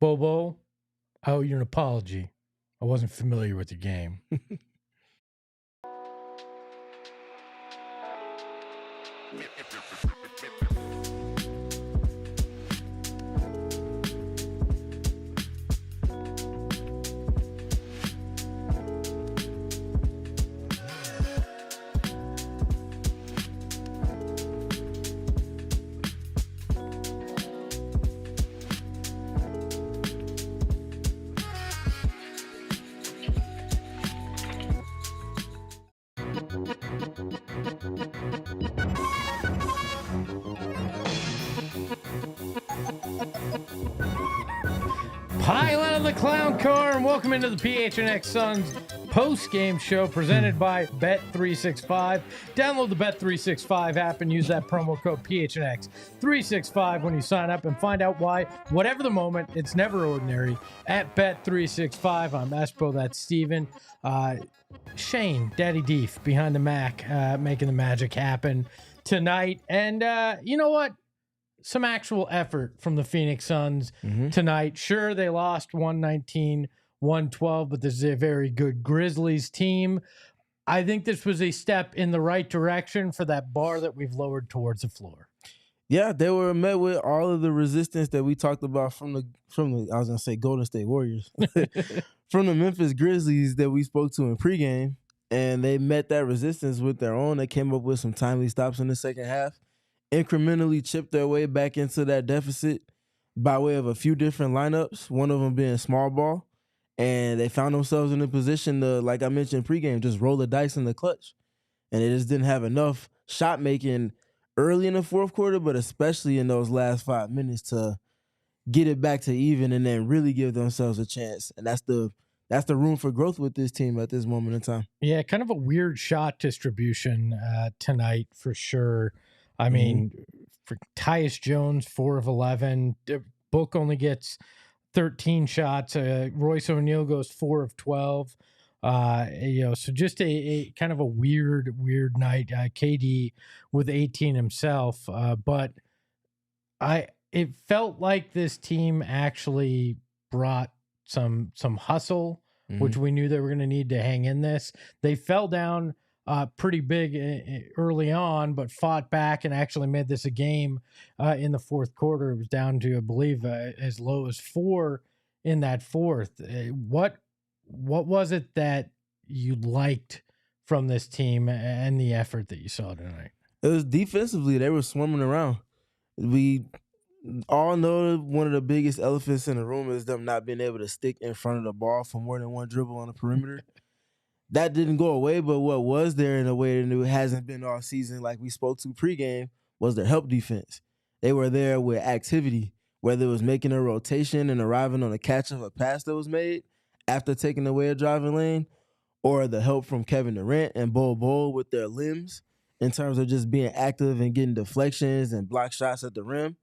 Bol Bol, I owe you an apology. I wasn't familiar with the game. Pile out of the clown car and welcome into the PHNX Suns post-game show presented by Bet365. Download the Bet365 app and use that promo code PHNX365 when you sign up and find out why, whatever the moment, it's never ordinary at Bet365. I'm Espo, that's Steven. Shane, Daddy Deef, behind the Mac, making the magic happen tonight. And you know what? Some actual effort from the Phoenix Suns tonight. Sure, they lost 119-112, but this is a very good Grizzlies team. I think this was a step in the right direction for that bar that we've lowered towards the floor. Yeah, they were met with all of the resistance that we talked about from the I was gonna say Golden State Warriors, from the Memphis Grizzlies that we spoke to in pregame, and they met that resistance with their own. They came up with some timely stops in the second half, incrementally chipped their way back into that deficit by way of a few different lineups, one of them being small ball, and they found themselves in a position to, like I mentioned pregame, just roll the dice in the clutch. And they just didn't have enough shot making early in the fourth quarter, but especially in those last 5 minutes to get it back to even and then really give themselves a chance. And that's the room for growth with this team at this moment in time. Yeah, kind of a weird shot distribution tonight for sure. I mean, for Tyus Jones, 4 of 11. Book only gets 13 shots. Royce O'Neal goes 4 of 12. So just a kind of a weird night. KD with 18 himself. But it felt like this team actually brought some hustle, which we knew they were going to need to hang in this. They fell down pretty big early on, but fought back and actually made this a game in the fourth quarter. It was down to, I believe, as low as 4 in that fourth. What was it that you liked from this team and the effort that you saw tonight? It was defensively. They were swarming around. We all know one of the biggest elephants in the room is them not being able to stick in front of the ball for more than one dribble on the perimeter. That didn't go away, but what was there in a way that it hasn't been all season, like we spoke to pregame, was their help defense. They were there with activity, whether it was making a rotation and arriving on a catch of a pass that was made after taking away a driving lane, or the help from Kevin Durant and Bol Bol with their limbs in terms of just being active and getting deflections and block shots at the rim,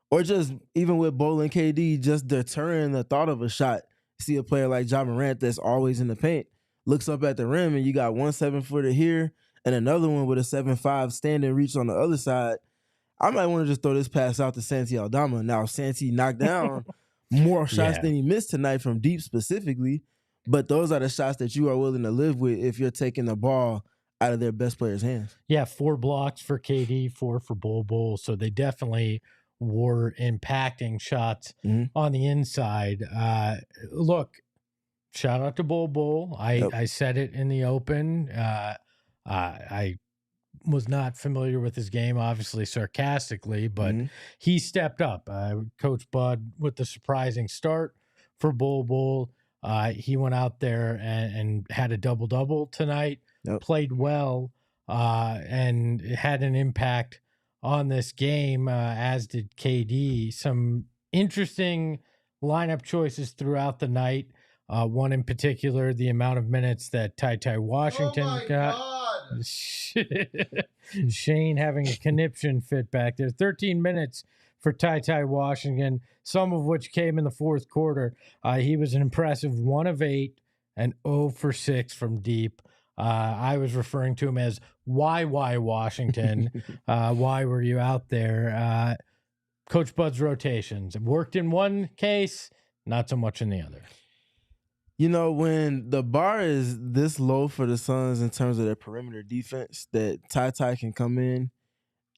or just even with Bol and KD, just deterring the thought of a shot. See a player like Ja Morant that's always in the paint, looks up at the rim, and you got one 7-footer here and another one with a 7'5" standing reach on the other side. I might want to just throw this pass out to Santi Aldama. Now, Santi knocked down more shots than he missed tonight from deep specifically, but those are the shots that you are willing to live with if you're taking the ball out of their best player's hands. Yeah, 4 blocks for KD, 4 for Bol Bol, so they definitely were impacting shots on the inside. Look, shout out to Bol Bol. I said it in the open. I was not familiar with his game, obviously sarcastically, but he stepped up. Coach Bud with the surprising start for Bol Bol. He went out there and had a double-double tonight, played well, and had an impact on this game, as did KD. Some interesting lineup choices throughout the night. One in particular, the amount of minutes that Ty Washington got. Shane having a conniption fit back there. 13 minutes for Ty Washington, some of which came in the fourth quarter. He was an impressive 1 of 8 and 0 for 6 from deep. I was referring to him as why Washington? Why were you out there? Coach Bud's rotations. It worked in one case, not so much in the other. You know, when the bar is this low for the Suns in terms of their perimeter defense, that Ty can come in,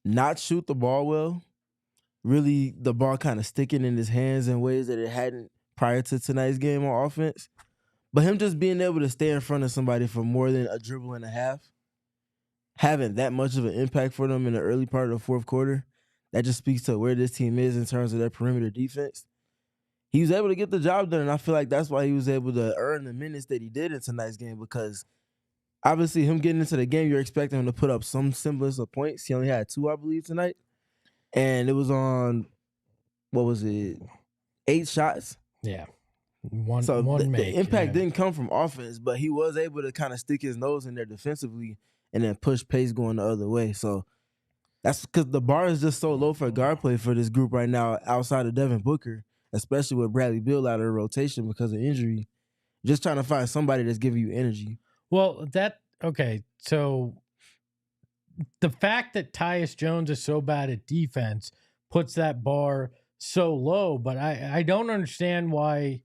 not shoot the ball well, really the ball kind of sticking in his hands in ways that it hadn't prior to tonight's game on offense. But him just being able to stay in front of somebody for more than a dribble and a half, having that much of an impact for them in the early part of the fourth quarter, that just speaks to where this team is in terms of their perimeter defense. He was able to get the job done, and I feel like that's why he was able to earn the minutes that he did in tonight's game, because obviously him getting into the game, you're expecting him to put up some semblance of points. He only had 2, I believe, tonight. And it was on, 8 shots? Yeah. So One the impact didn't come from offense, but he was able to kind of stick his nose in there defensively and then push pace going the other way. So that's because the bar is just so low for guard play for this group right now outside of Devin Booker, especially with Bradley Beal out of the rotation because of injury. Just trying to find somebody that's giving you energy. Well, so the fact that Tyus Jones is so bad at defense puts that bar so low, but I don't understand why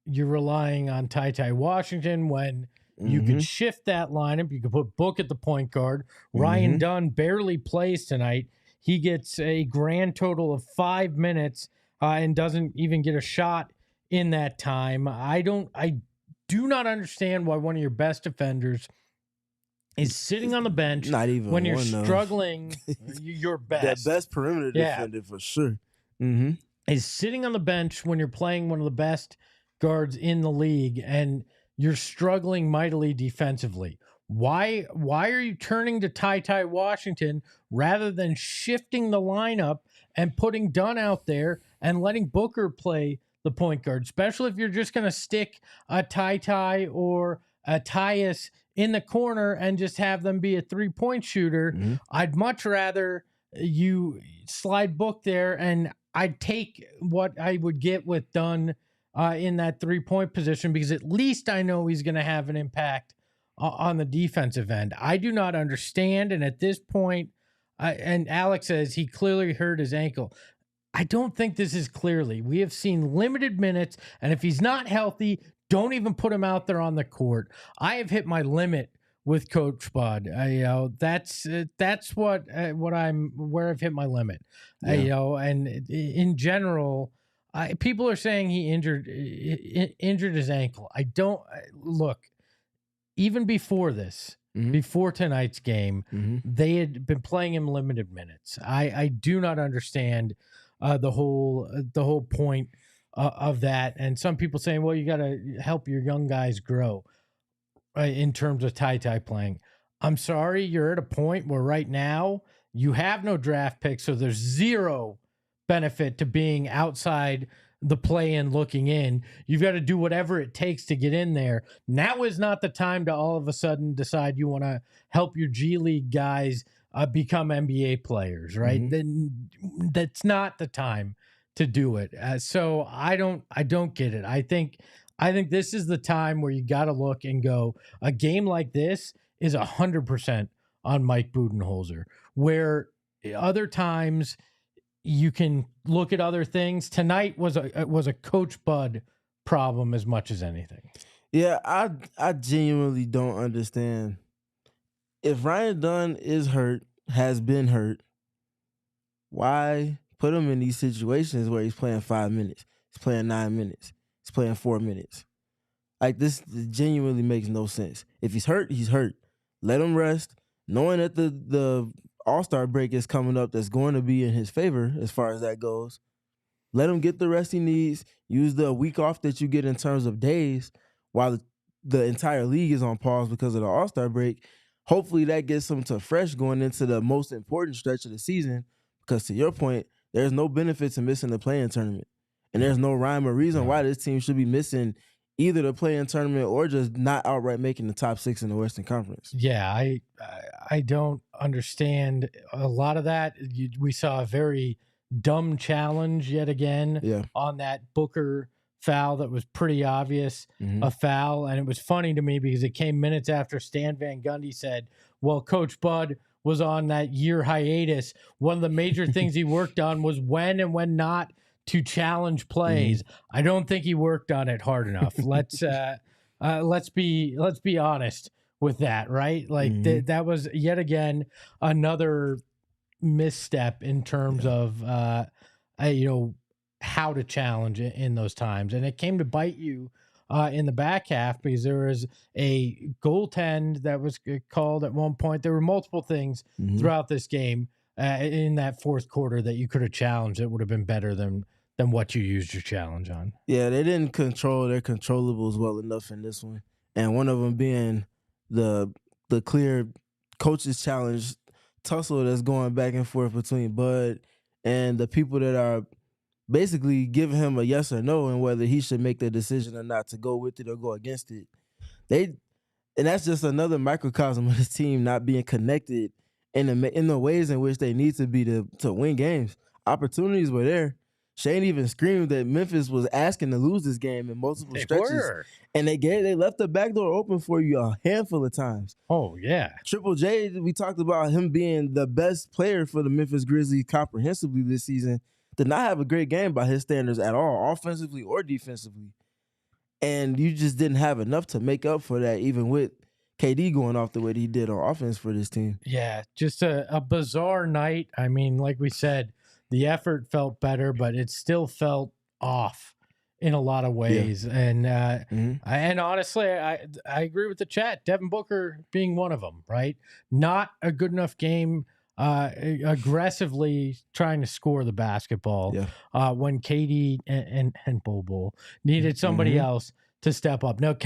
you're relying on Ty Washington when you could shift that lineup. You could put Book at the point guard. Ryan Dunn barely plays tonight. He gets a grand total of 5 minutes and doesn't even get a shot in that time. I do not understand why one of your best defenders is sitting on the bench. Not even when you're one, struggling. Your best. That best perimeter defender for sure. Is sitting on the bench when you're playing one of the best guards in the league and you're struggling mightily defensively. Why are you turning to Ty Washington rather than shifting the lineup and putting Dunn out there and letting Booker play the point guard, especially if you're just going to stick a Ty or a Tyus in the corner and just have them be a 3-point shooter? I'd much rather you slide Book there, and I'd take what I would get with Dunn in that 3-point position, because at least I know he's going to have an impact on the defensive end. I do not understand, and at this point, and Alex says he clearly hurt his ankle. I don't think this is clearly. We have seen limited minutes, and if he's not healthy, don't even put him out there on the court. I have hit my limit with Coach Bud. That's where I've hit my limit. Yeah. And in general, people are saying he injured his ankle. I don't look. Even before this, before tonight's game, they had been playing him limited minutes. I do not understand the whole point of that. And some people saying, well, you got to help your young guys grow in terms of Ty playing. I'm sorry, you're at a point where right now you have no draft picks, so there's zero benefit to being outside the play-in looking in. You've got to do whatever it takes to get in there. Now is not the time to all of a sudden decide you want to help your G League guys become NBA players, right? Then that's not the time to do it. So I don't get it. I think this is the time where you got to look and go, a game like this is 100% on Mike Budenholzer, where other times you can look at other things. Tonight was a Coach Bud problem as much as anything. Yeah, I genuinely don't understand. If Ryan Dunn is hurt, has been hurt, why put him in these situations where he's playing 5 minutes, he's playing 9 minutes, he's playing 4 minutes? Like, this genuinely makes no sense. If he's hurt, he's hurt. Let him rest, knowing that the All-Star break is coming up that's going to be in his favor as far as that goes. Let him get the rest he needs. Use the week off that you get in terms of days while the entire league is on pause because of the All-Star break. Hopefully that gets him to fresh going into the most important stretch of the season, because to your point, there's no benefit to missing the play-in tournament. And there's no rhyme or reason why this team should be missing either the play-in tournament or just not outright making the top 6 in the Western Conference. Yeah, I don't understand a lot of that. We saw a very dumb challenge yet again on that Booker foul that was pretty obvious, a foul. And it was funny to me because it came minutes after Stan Van Gundy said, well, Coach Bud was on that year hiatus. One of the major things he worked on was when and when not to challenge plays. I don't think he worked on it hard enough. Let's be honest with that, right? Like that was yet again another misstep in terms of how to challenge in those times, and it came to bite you in the back half because there was a goaltend that was called at one point. There were multiple things throughout this game in that fourth quarter that you could have challenged. It would have been better than what you used your challenge on. Yeah, they didn't control their controllables well enough in this one, and one of them being the clear coaches challenge tussle that's going back and forth between Bud and the people that are basically giving him a yes or no and whether he should make the decision or not to go with it or go against it. And that's just another microcosm of this team not being connected in the ways in which they need to be to win games. Opportunities were there. Shane even screamed that Memphis was asking to lose this game in multiple stretches. And they left the back door open for you a handful of times. Oh, yeah. Triple J, we talked about him being the best player for the Memphis Grizzlies comprehensively this season. Did not have a great game by his standards at all, offensively or defensively. And you just didn't have enough to make up for that, even with KD going off the way that he did on offense for this team. Yeah, just a bizarre night. I mean, like we said, the effort felt better, but it still felt off in a lot of ways. Yeah. And honestly, I agree with the chat. Devin Booker being one of them, right? Not a good enough game. Aggressively trying to score the basketball when KD and Bol Bol needed somebody else to step up. Now,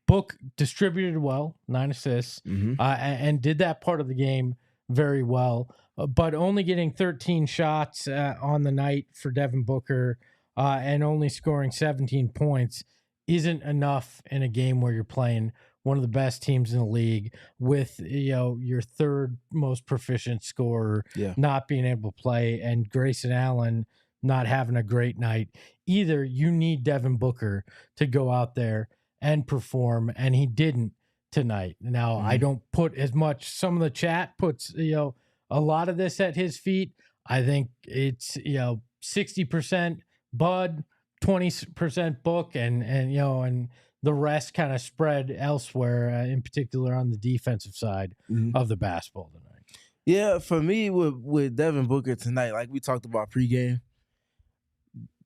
Book distributed well, 9 assists, and did that part of the game very well, but only getting 13 shots on the night for Devin Booker and only scoring 17 points isn't enough in a game where you're playing one of the best teams in the league with, your third most proficient scorer not being able to play and Grayson Allen not having a great night. Either you need Devin Booker to go out there and perform, and he didn't tonight. Now, I don't put as much, some of the chat puts, a lot of this at his feet. I think it's, 60% Bud, 20% Book, and the rest kind of spread elsewhere, in particular on the defensive side of the basketball tonight. Yeah, for me, with Devin Booker tonight, like we talked about pregame,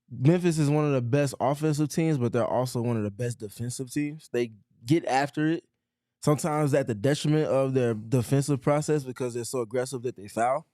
Memphis is one of the best offensive teams, but they're also one of the best defensive teams. They get after it, sometimes at the detriment of their defensive process because they're so aggressive that they foul.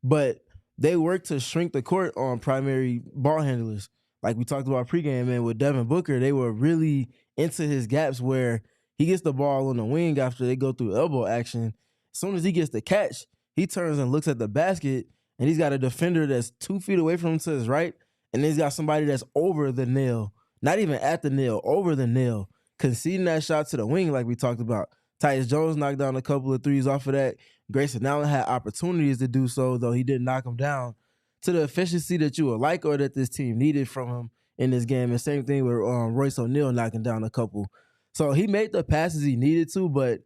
But they work to shrink the court on primary ball handlers. Like we talked about pregame, man, with Devin Booker, they were really into his gaps where he gets the ball on the wing after they go through elbow action. As soon as he gets the catch, he turns and looks at the basket, and he's got a defender that's 2 feet away from him to his right, and then he's got somebody that's over the nail, not even at the nail, over the nail, conceding that shot to the wing like we talked about. Tyus Jones knocked down a couple of threes off of that. Grayson Allen had opportunities to do so, though he didn't knock them down to the efficiency that you would like or that this team needed from him in this game. And same thing with Royce O'Neal knocking down a couple. So he made the passes he needed to, but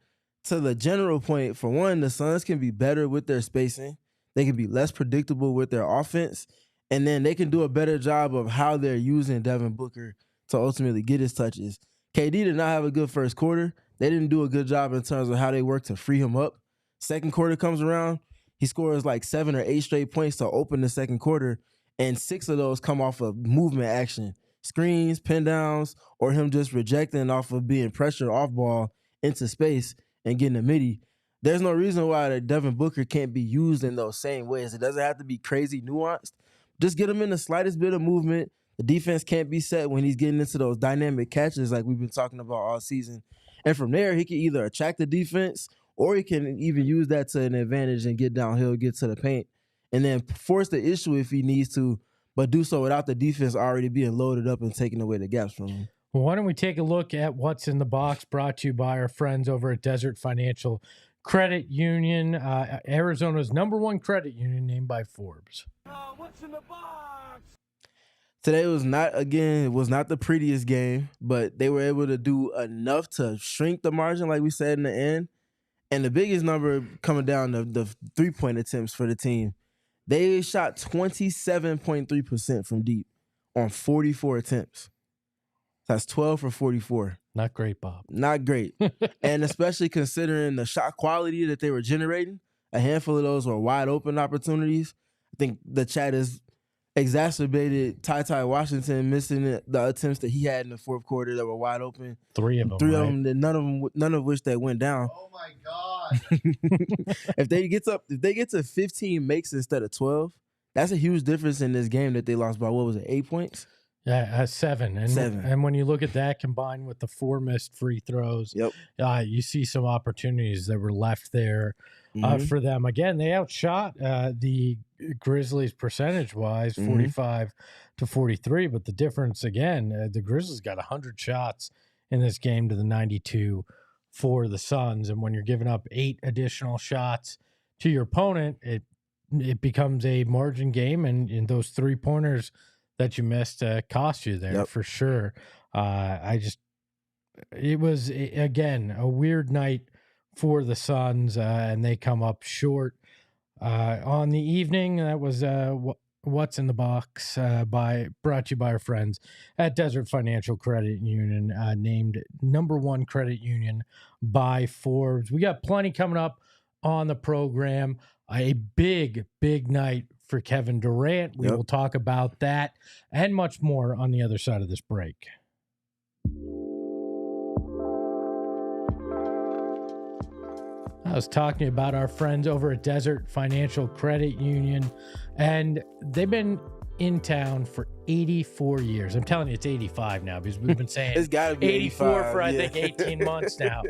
to the general point, for one, the Suns can be better with their spacing. They can be less predictable with their offense, and then they can do a better job of how they're using Devin Booker to ultimately get his touches. KD did not have a good first quarter. They didn't do a good job in terms of how they work to free him up. Second quarter comes around, he scores like 7 or 8 straight points to open the second quarter, and 6 of those come off of movement action. Screens, pin downs, or him just rejecting off of being pressured off ball into space and getting a midi. There's no reason why that Devin Booker can't be used in those same ways. It doesn't have to be crazy nuanced. Just get him in the slightest bit of movement. The defense can't be set when he's getting into those dynamic catches like we've been talking about all season. And from there, he can either attract the defense or he can even use that to an advantage and get downhill, get to the paint, and then force the issue if he needs to, but do so without the defense already being loaded up and taking away the gaps from him. Well, why don't we take a look at what's in the box, brought to you by our friends over at Desert Financial Credit Union, Arizona's #1 credit union, named by Forbes. What's in the box? Today was not the prettiest game, but they were able to do enough to shrink the margin, like we said in the end. And the biggest number coming down the 3-point attempts for the team. They shot 27.3% from deep on 44 attempts. That's 12 for 44. Not great, Bob. Not great. And especially considering the shot quality that they were generating, a handful of those were wide open opportunities. I think the chat has exacerbated Ty Washington missing the attempts that he had in the fourth quarter that were wide open. Three of them, that none of which that went down. Oh my God. If they get to 15 makes instead of 12, that's a huge difference in this game that they lost by, what was it, 8 points? Yeah, 7. And when you look at that combined with the 4 missed free throws, you see some opportunities that were left there for them. Again, they outshot the Grizzlies percentage-wise, 45 to 43, but the difference, again, the Grizzlies got 100 shots in this game to the 92 for the Suns, and when you're giving up 8 additional shots to your opponent, it becomes a margin game, and those 3-pointers that you missed cost you there for sure. It was, again, a weird night for the Suns, and they come up short on the evening. That was What's in the Box brought to you by our friends at Desert Financial Credit Union, named #1 credit union by Forbes. We got plenty coming up on the program. A big night for Kevin Durant. We will talk about that and much more on the other side of this break. I was talking about our friends over at Desert Financial Credit Union, and they've been in town for 84 years. I'm telling you, it's 85 now because we've been saying it's gotta be 84 for, I think, 18 months now.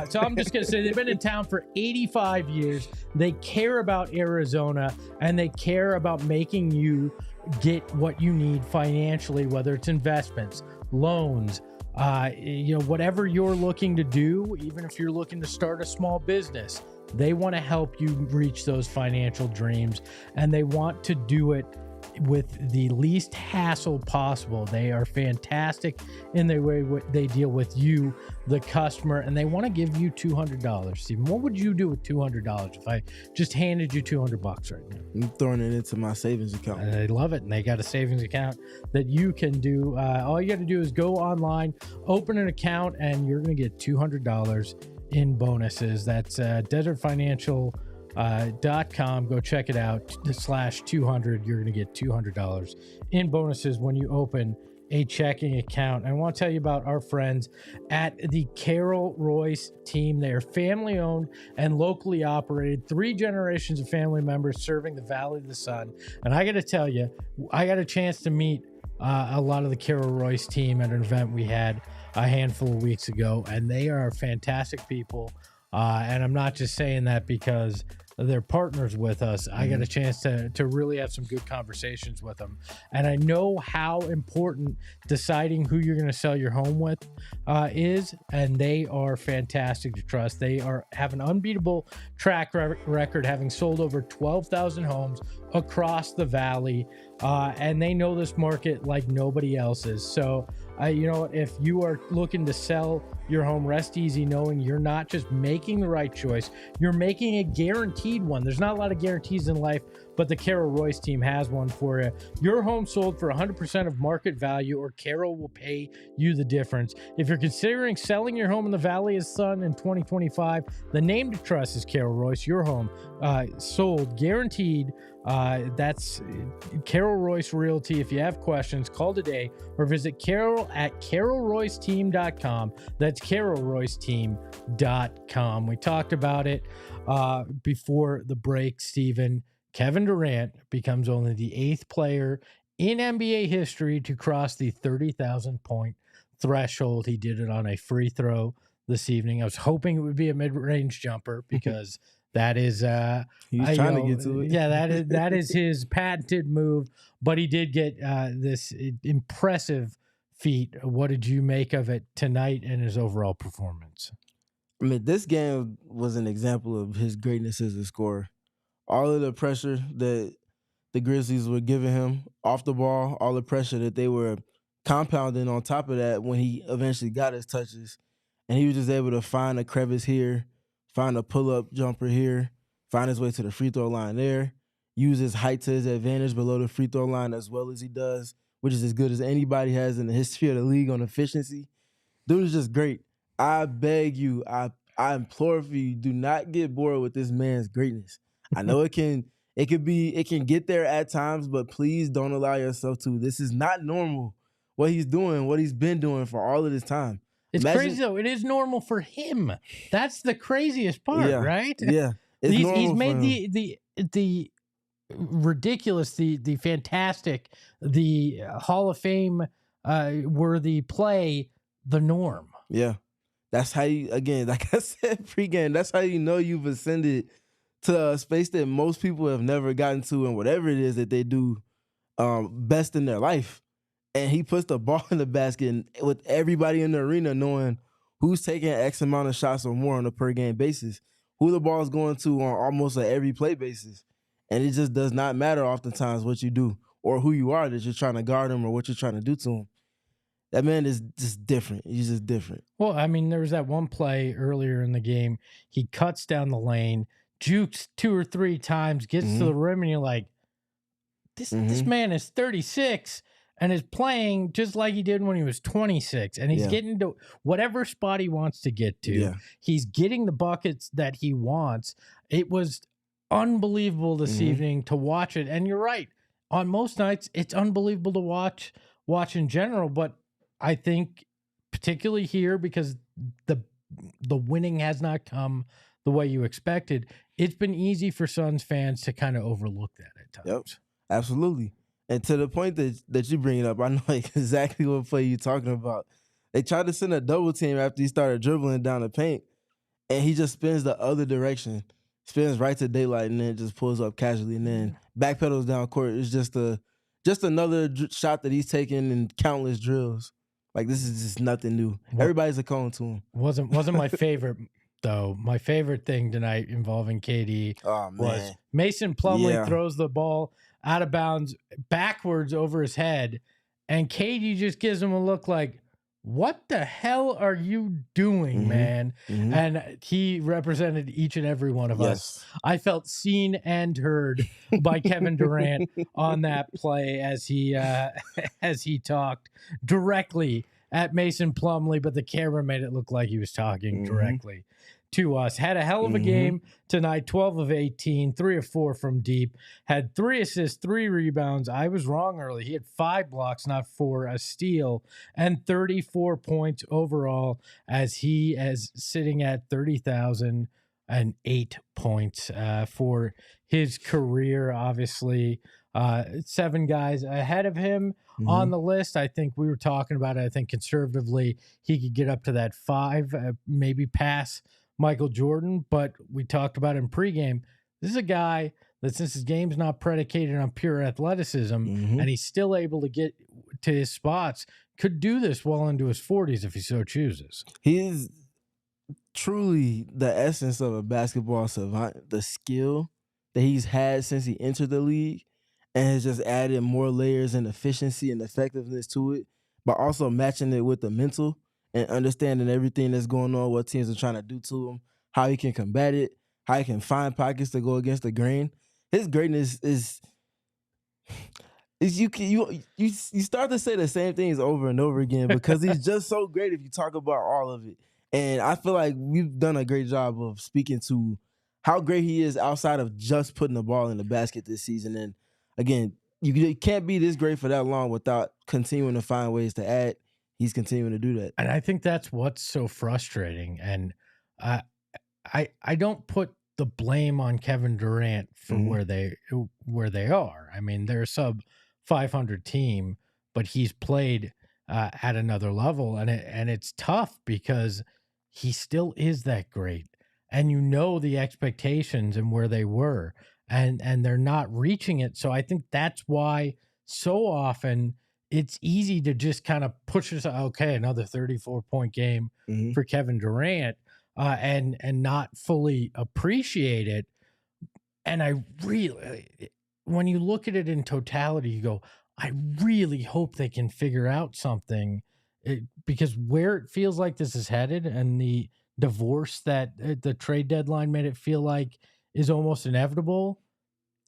So I'm just going to say they've been in town for 85 years. They care about Arizona, and they care about making you get what you need financially, whether it's investments, loans, whatever you're looking to do, even if you're looking to start a small business. They want to help you reach those financial dreams, and they want to do it with the least hassle possible. They are fantastic in the way they deal with you, the customer, and they want to give you $200. Stephen, what would you do with $200 if I just handed you $200 right now? I'm throwing it into my savings account. They love it, and they got a savings account that you can do. All you got to do is go online, open an account, and you're going to get $200 in bonuses. That's desertfinancial.com. Go check it out. /200. You're going to get $200 in bonuses when you open a checking account. I want to tell you about our friends at the Carol Royce team. They are family owned and locally operated. 3 generations of family members serving the Valley of the Sun. And I got to tell you, I got a chance to meet a lot of the Carol Royce team at an event we had a handful of weeks ago, and they are fantastic people. And I'm not just saying that because they're partners with us. I got a chance to really have some good conversations with them. And I know how important deciding who you're going to sell your home with is, and they are fantastic to trust. They have an unbeatable track record, having sold over 12,000 homes across the Valley, and they know this market like nobody else's. So, if you are looking to sell your home, rest easy knowing you're not just making the right choice, you're making a guaranteed one. There's not a lot of guarantees in life, but the Carol Royce team has one for you. Your home sold for 100% of market value, or Carol will pay you the difference. If you're considering selling your home in the Valley of the Sun in 2025, the name to trust is Carol Royce. Your home sold guaranteed. That's Carol Royce Realty. If you have questions, call today or visit Carol at carolroyceteam.com. That's carolroyceteam.com. We talked about it before the break, Stephen. Kevin Durant becomes only the 8th player in NBA history to cross the 30,000 point threshold. He did it on a free throw this evening. I was hoping it would be a mid-range jumper because that is he's trying to get to it. Yeah, that is his patented move, but he did get this impressive feat. What did you make of it tonight and his overall performance? I mean, this game was an example of his greatness as a scorer. All of the pressure that the Grizzlies were giving him off the ball, all the pressure that they were compounding on top of that when he eventually got his touches, and he was just able to find a crevice here, find a pull-up jumper here, find his way to the free throw line there, use his height to his advantage below the free throw line as well as he does, which is as good as anybody has in the history of the league on efficiency. Dude is just great. I beg you, I implore for you, do not get bored with this man's greatness. I know it can get there at times, but please don't allow yourself to. This is not normal. What he's doing, what he's been doing for all of this time. It's crazy though. It is normal for him. That's the craziest part, right? Yeah. He's made the ridiculous, the fantastic, the Hall of Fame worthy play the norm. Yeah. That's how you, again, like I said pregame, that's how you know you've ascended to a space that most people have never gotten to in whatever it is that they do best in their life. And he puts the ball in the basket and with everybody in the arena knowing who's taking X amount of shots or more on a per game basis, who the ball is going to on almost a every play basis. And it just does not matter oftentimes what you do or who you are that you're trying to guard him or what you're trying to do to him. That man is just different. He's just different. Well, I mean, there was that one play earlier in the game. He cuts down the lane, jukes 2 or 3 times, gets to the rim, and you're like, this man is 36 and is playing just like he did when he was 26. And he's getting to whatever spot he wants to get to. Yeah. He's getting the buckets that he wants. It was unbelievable this evening to watch it. And you're right. On most nights, it's unbelievable to watch in general, but I think particularly here because the winning has not come the way you expected, it's been easy for Suns fans to kind of overlook that at times. Yep, absolutely. And to the point that you bring it up, I know exactly what play you're talking about. They tried to send a double team after he started dribbling down the paint, and he just spins the other direction, spins right to daylight, and then just pulls up casually, and then backpedals down court. It's just another shot that he's taken in countless drills. Like, this is just nothing new. Everybody's a cone to him. Wasn't my favorite, though. My favorite thing tonight involving KD was Mason Plumlee throws the ball out of bounds backwards over his head, and KD just gives him a look like, what the hell are you doing, man? And he represented each and every one of us. I felt seen and heard by Kevin Durant on that play as he talked directly at Mason Plumlee, but the camera made it look like he was talking directly to us. Had a hell of a game tonight, 12 of 18, 3 of 4 from deep, had 3 assists, 3 rebounds. I was wrong early. He had 5 blocks, not 4, a steal, and 34 points overall as he is sitting at 30,008 points for his career. Obviously, 7 guys ahead of him on the list. I think we were talking about it. I think conservatively, he could get up to that 5, maybe pass Michael Jordan, but we talked about in pregame. This is a guy that, since his game's not predicated on pure athleticism, and he's still able to get to his spots, could do this well into his 40s if he so chooses. He's truly the essence of a basketball savant. The skill that he's had since he entered the league and has just added more layers and efficiency and effectiveness to it, but also matching it with the mental and understanding everything that's going on, what teams are trying to do to him, how he can combat it, how he can find pockets to go against the grain. His greatness is you start to say the same things over and over again because he's just so great if you talk about all of it. And I feel like we've done a great job of speaking to how great he is outside of just putting the ball in the basket this season. And again, you can't be this great for that long without continuing to find ways to add. He's continuing to do that. And I think that's what's so frustrating. And I don't put the blame on Kevin Durant for where they are. I mean, they're a sub 500 team, but he's played at another level, and it's tough because he still is that great. And you know the expectations and where they were, and they're not reaching it. So I think that's why so often it's easy to just kind of push us. Okay, another 34-point game for Kevin Durant, and not fully appreciate it. And I really, when you look at it in totality, you go, I really hope they can figure out something, because where it feels like this is headed, and the divorce that the trade deadline made it feel like is almost inevitable,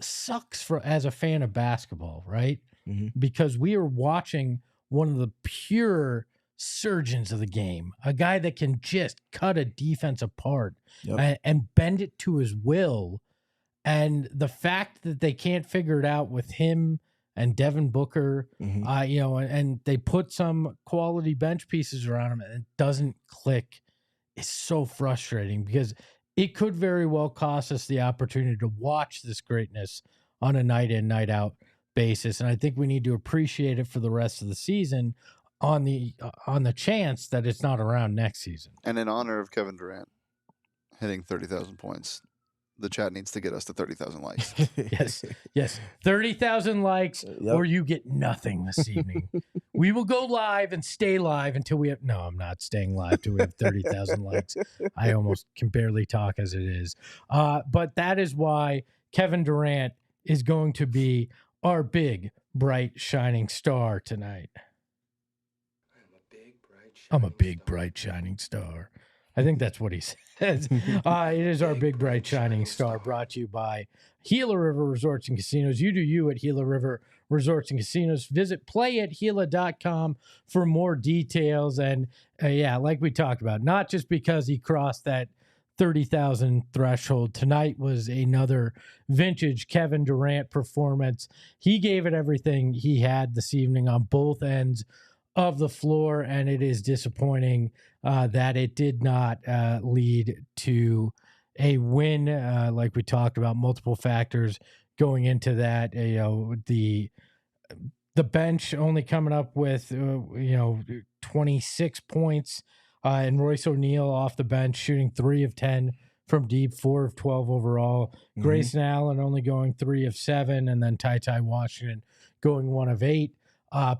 sucks as a fan of basketball, right? Mhm. Because we are watching one of the pure surgeons of the game, a guy that can just cut a defense apart Yep. and bend it to his will. And the fact that they can't figure it out with him and Devin Booker, Mhm. And they put some quality bench pieces around him and it doesn't click is so frustrating because it could very well cost us the opportunity to watch this greatness on a night in, night out basis. And I think we need to appreciate it for the rest of the season on the chance that it's not around next season. And in honor of Kevin Durant hitting 30,000 points, the chat needs to get us to 30,000 likes. Yes. 30,000 likes Yep. or you get nothing this evening. We will go live and stay live until we have, no, I'm not staying live till we have 30,000 likes. I almost can barely talk as it is. But that is why Kevin Durant is going to be our big, bright, shining star tonight. I'm a big, bright, shining star. I think that's what he says. It is our big, bright, shining star brought to you by Gila River Resorts and Casinos. You do you at Gila River Resorts and Casinos. Visit playatgila.com for more details. And like we talked about, not just because he crossed that 30,000 threshold. Tonight was another vintage Kevin Durant performance. He gave it everything he had this evening on both ends of the floor, and it is disappointing that it did not lead to a win. Like we talked about, multiple factors going into that. The bench only coming up with 26 points, and Royce O'Neal off the bench shooting 3 of 10 from deep, 4 of 12 overall. Mm-hmm. Grayson Allen only going 3 of 7, and then Ty Washington going 1 of 8.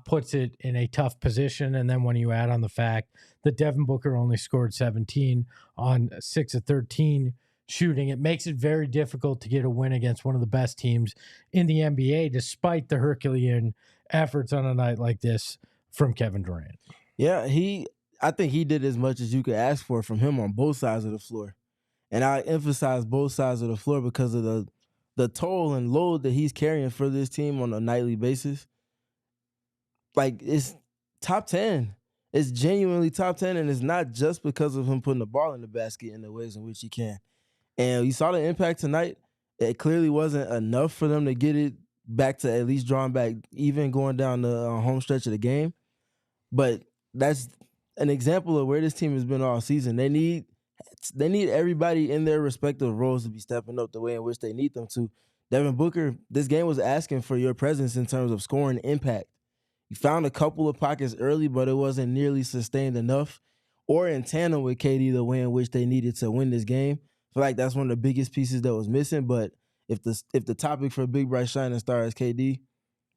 Puts it in a tough position. And then when you add on the fact that Devin Booker only scored 17 on 6 of 13 shooting, it makes it very difficult to get a win against one of the best teams in the NBA, despite the Herculean efforts on a night like this from Kevin Durant. Yeah, I think he did as much as you could ask for from him on both sides of the floor. And I emphasize both sides of the floor because of the toll and load that he's carrying for this team on a nightly basis. Like, it's top 10. It's genuinely top 10, and it's not just because of him putting the ball in the basket in the ways in which he can. And you saw the impact tonight. It clearly wasn't enough for them to get it back to at least drawing back, even going down the home stretch of the game. But that's an example of where this team has been all season. They need everybody in their respective roles to be stepping up the way in which they need them to. Devin Booker, this game was asking for your presence in terms of scoring impact. You found a couple of pockets early, but it wasn't nearly sustained enough or in tandem with KD the way in which they needed to win this game. I feel like that's one of the biggest pieces that was missing. But if the topic for Big Bright Shining Star is KD,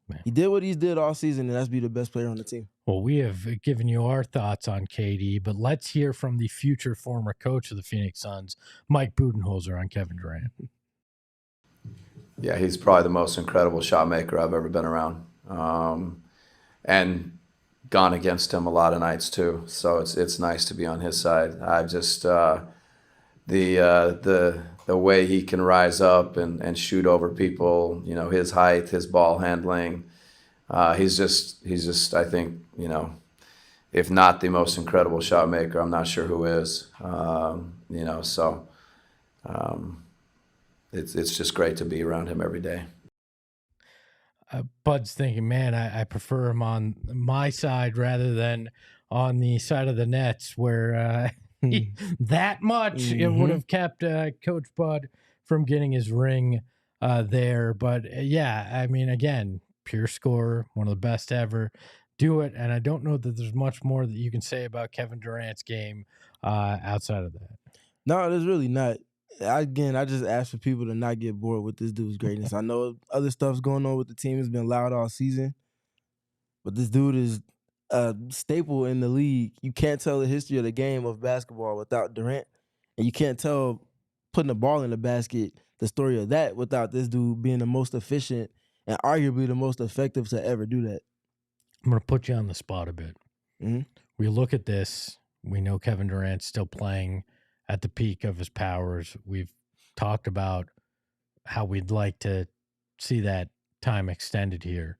man, he did what he's did all season, and that's be the best player on the team. Well, we have given you our thoughts on KD, but let's hear from the future former coach of the Phoenix Suns, Mike Budenholzer, on Kevin Durant. Yeah, he's probably the most incredible shot maker I've ever been around. And gone against him a lot of nights too. So it's nice to be on his side. I just the way he can rise up and shoot over people, his height, his ball handling. He's just I think, if not the most incredible shot maker, I'm not sure who is. It's just great to be around him every day. Bud's thinking, man, I prefer him on my side rather than on the side of the Nets where that much it would have kept Coach Bud from getting his ring there. But again, pure scorer, one of the best ever. Do it. And I don't know that there's much more that you can say about Kevin Durant's game outside of that. No, there's really not. I just ask for people to not get bored with this dude's greatness. I know other stuff's going on with the team. It's been loud all season. But this dude is a staple in the league. You can't tell the history of the game of basketball without Durant. And you can't tell putting the ball in the basket, the story of that, without this dude being the most efficient and arguably the most effective to ever do that. I'm going to put you on the spot a bit. Mm-hmm. We look at this. We know Kevin Durant's still playing at the peak of his powers. We've talked about how we'd like to see that time extended here.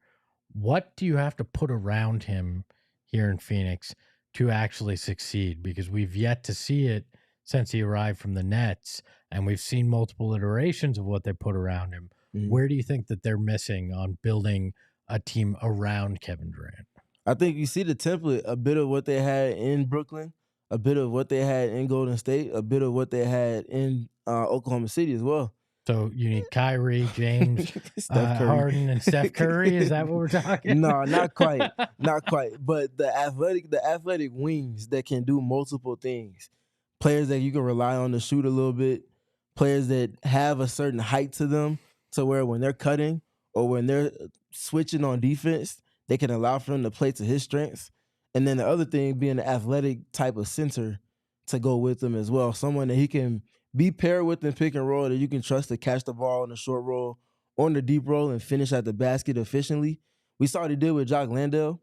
What do you have to put around him here in Phoenix to actually succeed? Because we've yet to see it since he arrived from the Nets, and we've seen multiple iterations of what they put around him. Where do you think that they're missing on building a team around Kevin Durant? I think you see the template, a bit of what they had in Brooklyn, a bit of what they had in Golden State, a bit of what they had in Oklahoma City as well. So you need Kyrie, James, Harden, and Steph Curry. Is that what we're talking? No, not quite. Not quite. But the athletic wings that can do multiple things. Players that you can rely on to shoot a little bit. Players that have a certain height to them to where when they're cutting or when they're switching on defense, they can allow for him to play to his strengths. And then the other thing being an athletic type of center to go with him as well. Someone that he can be paired with in pick and roll that you can trust to catch the ball in the short roll or in the deep roll and finish at the basket efficiently. We saw what he did with Jock Landale,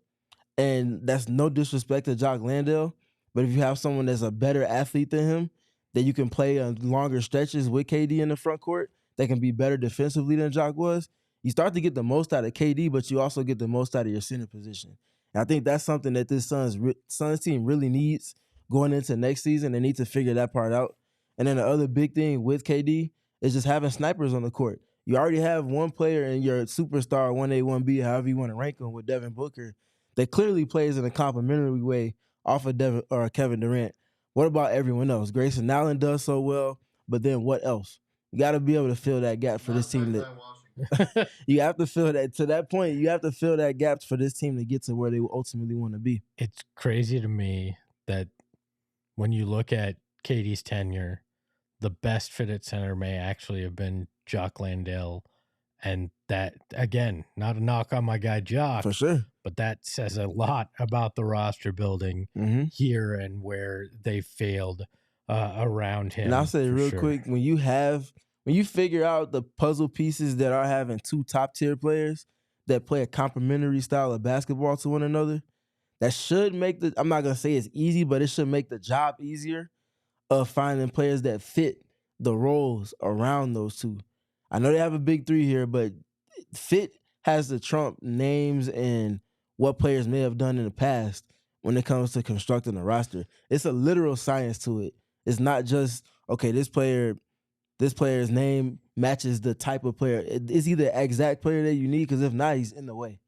and that's no disrespect to Jock Landale, but if you have someone that's a better athlete than him, that you can play on longer stretches with KD in the front court, that can be better defensively than Jock was, you start to get the most out of KD, but you also get the most out of your center position. And I think that's something that this Suns team really needs going into next season. They need to figure that part out. And then the other big thing with KD is just having snipers on the court. You already have one player in your superstar 1A, 1B, however you want to rank them, with Devin Booker, that clearly plays in a complementary way off of Kevin Durant. What about everyone else? Grayson Allen does so well, but then what else? You got to be able to fill that gap for this team. You have to fill that. To that point, you have to fill that gap for this team to get to where they ultimately want to be. It's crazy to me that when you look at KD's tenure, the best fit at center may actually have been Jock Landale. And that, again, not a knock on my guy Jock, for sure, but that says a lot about the roster building here and where they failed around him. And I'll say real quick, when you figure out the puzzle pieces that are having two top-tier players that play a complementary style of basketball to one another, that should make I'm not going to say it's easy, but it should make the job easier of finding players that fit the roles around those two. I know they have a big three here, but fit has the trump names and what players may have done in the past when it comes to constructing a roster. It's a literal science to it. It's not just, okay, this player's name matches the type of player. It's either the exact player that you need, because if not, he's in the way.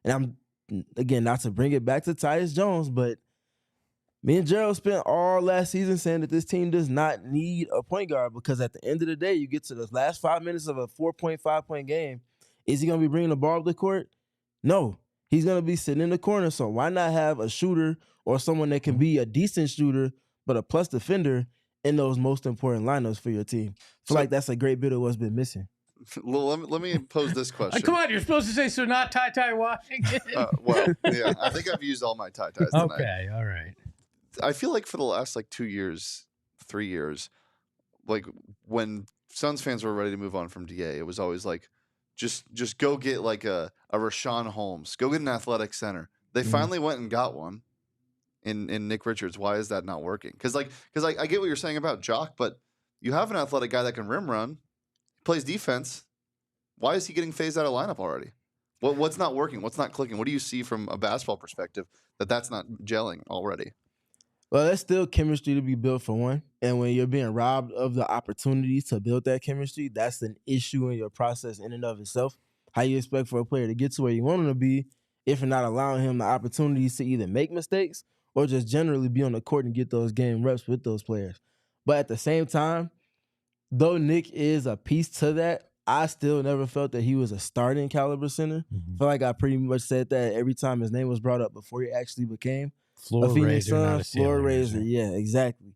And I'm, again, not to bring it back to Tyus Jones, but me and Gerald spent all last season saying that this team does not need a point guard, because at the end of the day, you get to the last 5 minutes of a 4.5-point game. Is he going to be bringing the ball up the court? No. He's going to be sitting in the corner, so why not have a shooter or someone that can be a decent shooter but a plus defender in those most important lineups for your team? I feel like that's a great bit of what's been missing. Let me pose this question. Come on, you're supposed to say, so not Ty Washington. Well, yeah, I think I've used all my ties tonight. Okay, all right. I feel like for the last 2 years, 3 years, like when Suns fans were ready to move on from DA, it was always like, just go get like a Rashawn Holmes, go get an athletic center. They finally went and got one in Nick Richards. Why is that not working? Because I get what you're saying about Jock, but you have an athletic guy that can rim run, plays defense. Why is he getting phased out of lineup already? What's not working? What's not clicking? What do you see from a basketball perspective that's not gelling already? Well, there's still chemistry to be built, for one. And when you're being robbed of the opportunities to build that chemistry, that's an issue in your process in and of itself. How you expect for a player to get to where you want him to be if you're not allowing him the opportunities to either make mistakes or just generally be on the court and get those game reps with those players. But at the same time, though Nick is a piece to that, I still never felt that he was a starting caliber center. I feel like I pretty much said that every time his name was brought up before he actually became Floor raiser, not a floor raiser. Yeah, exactly.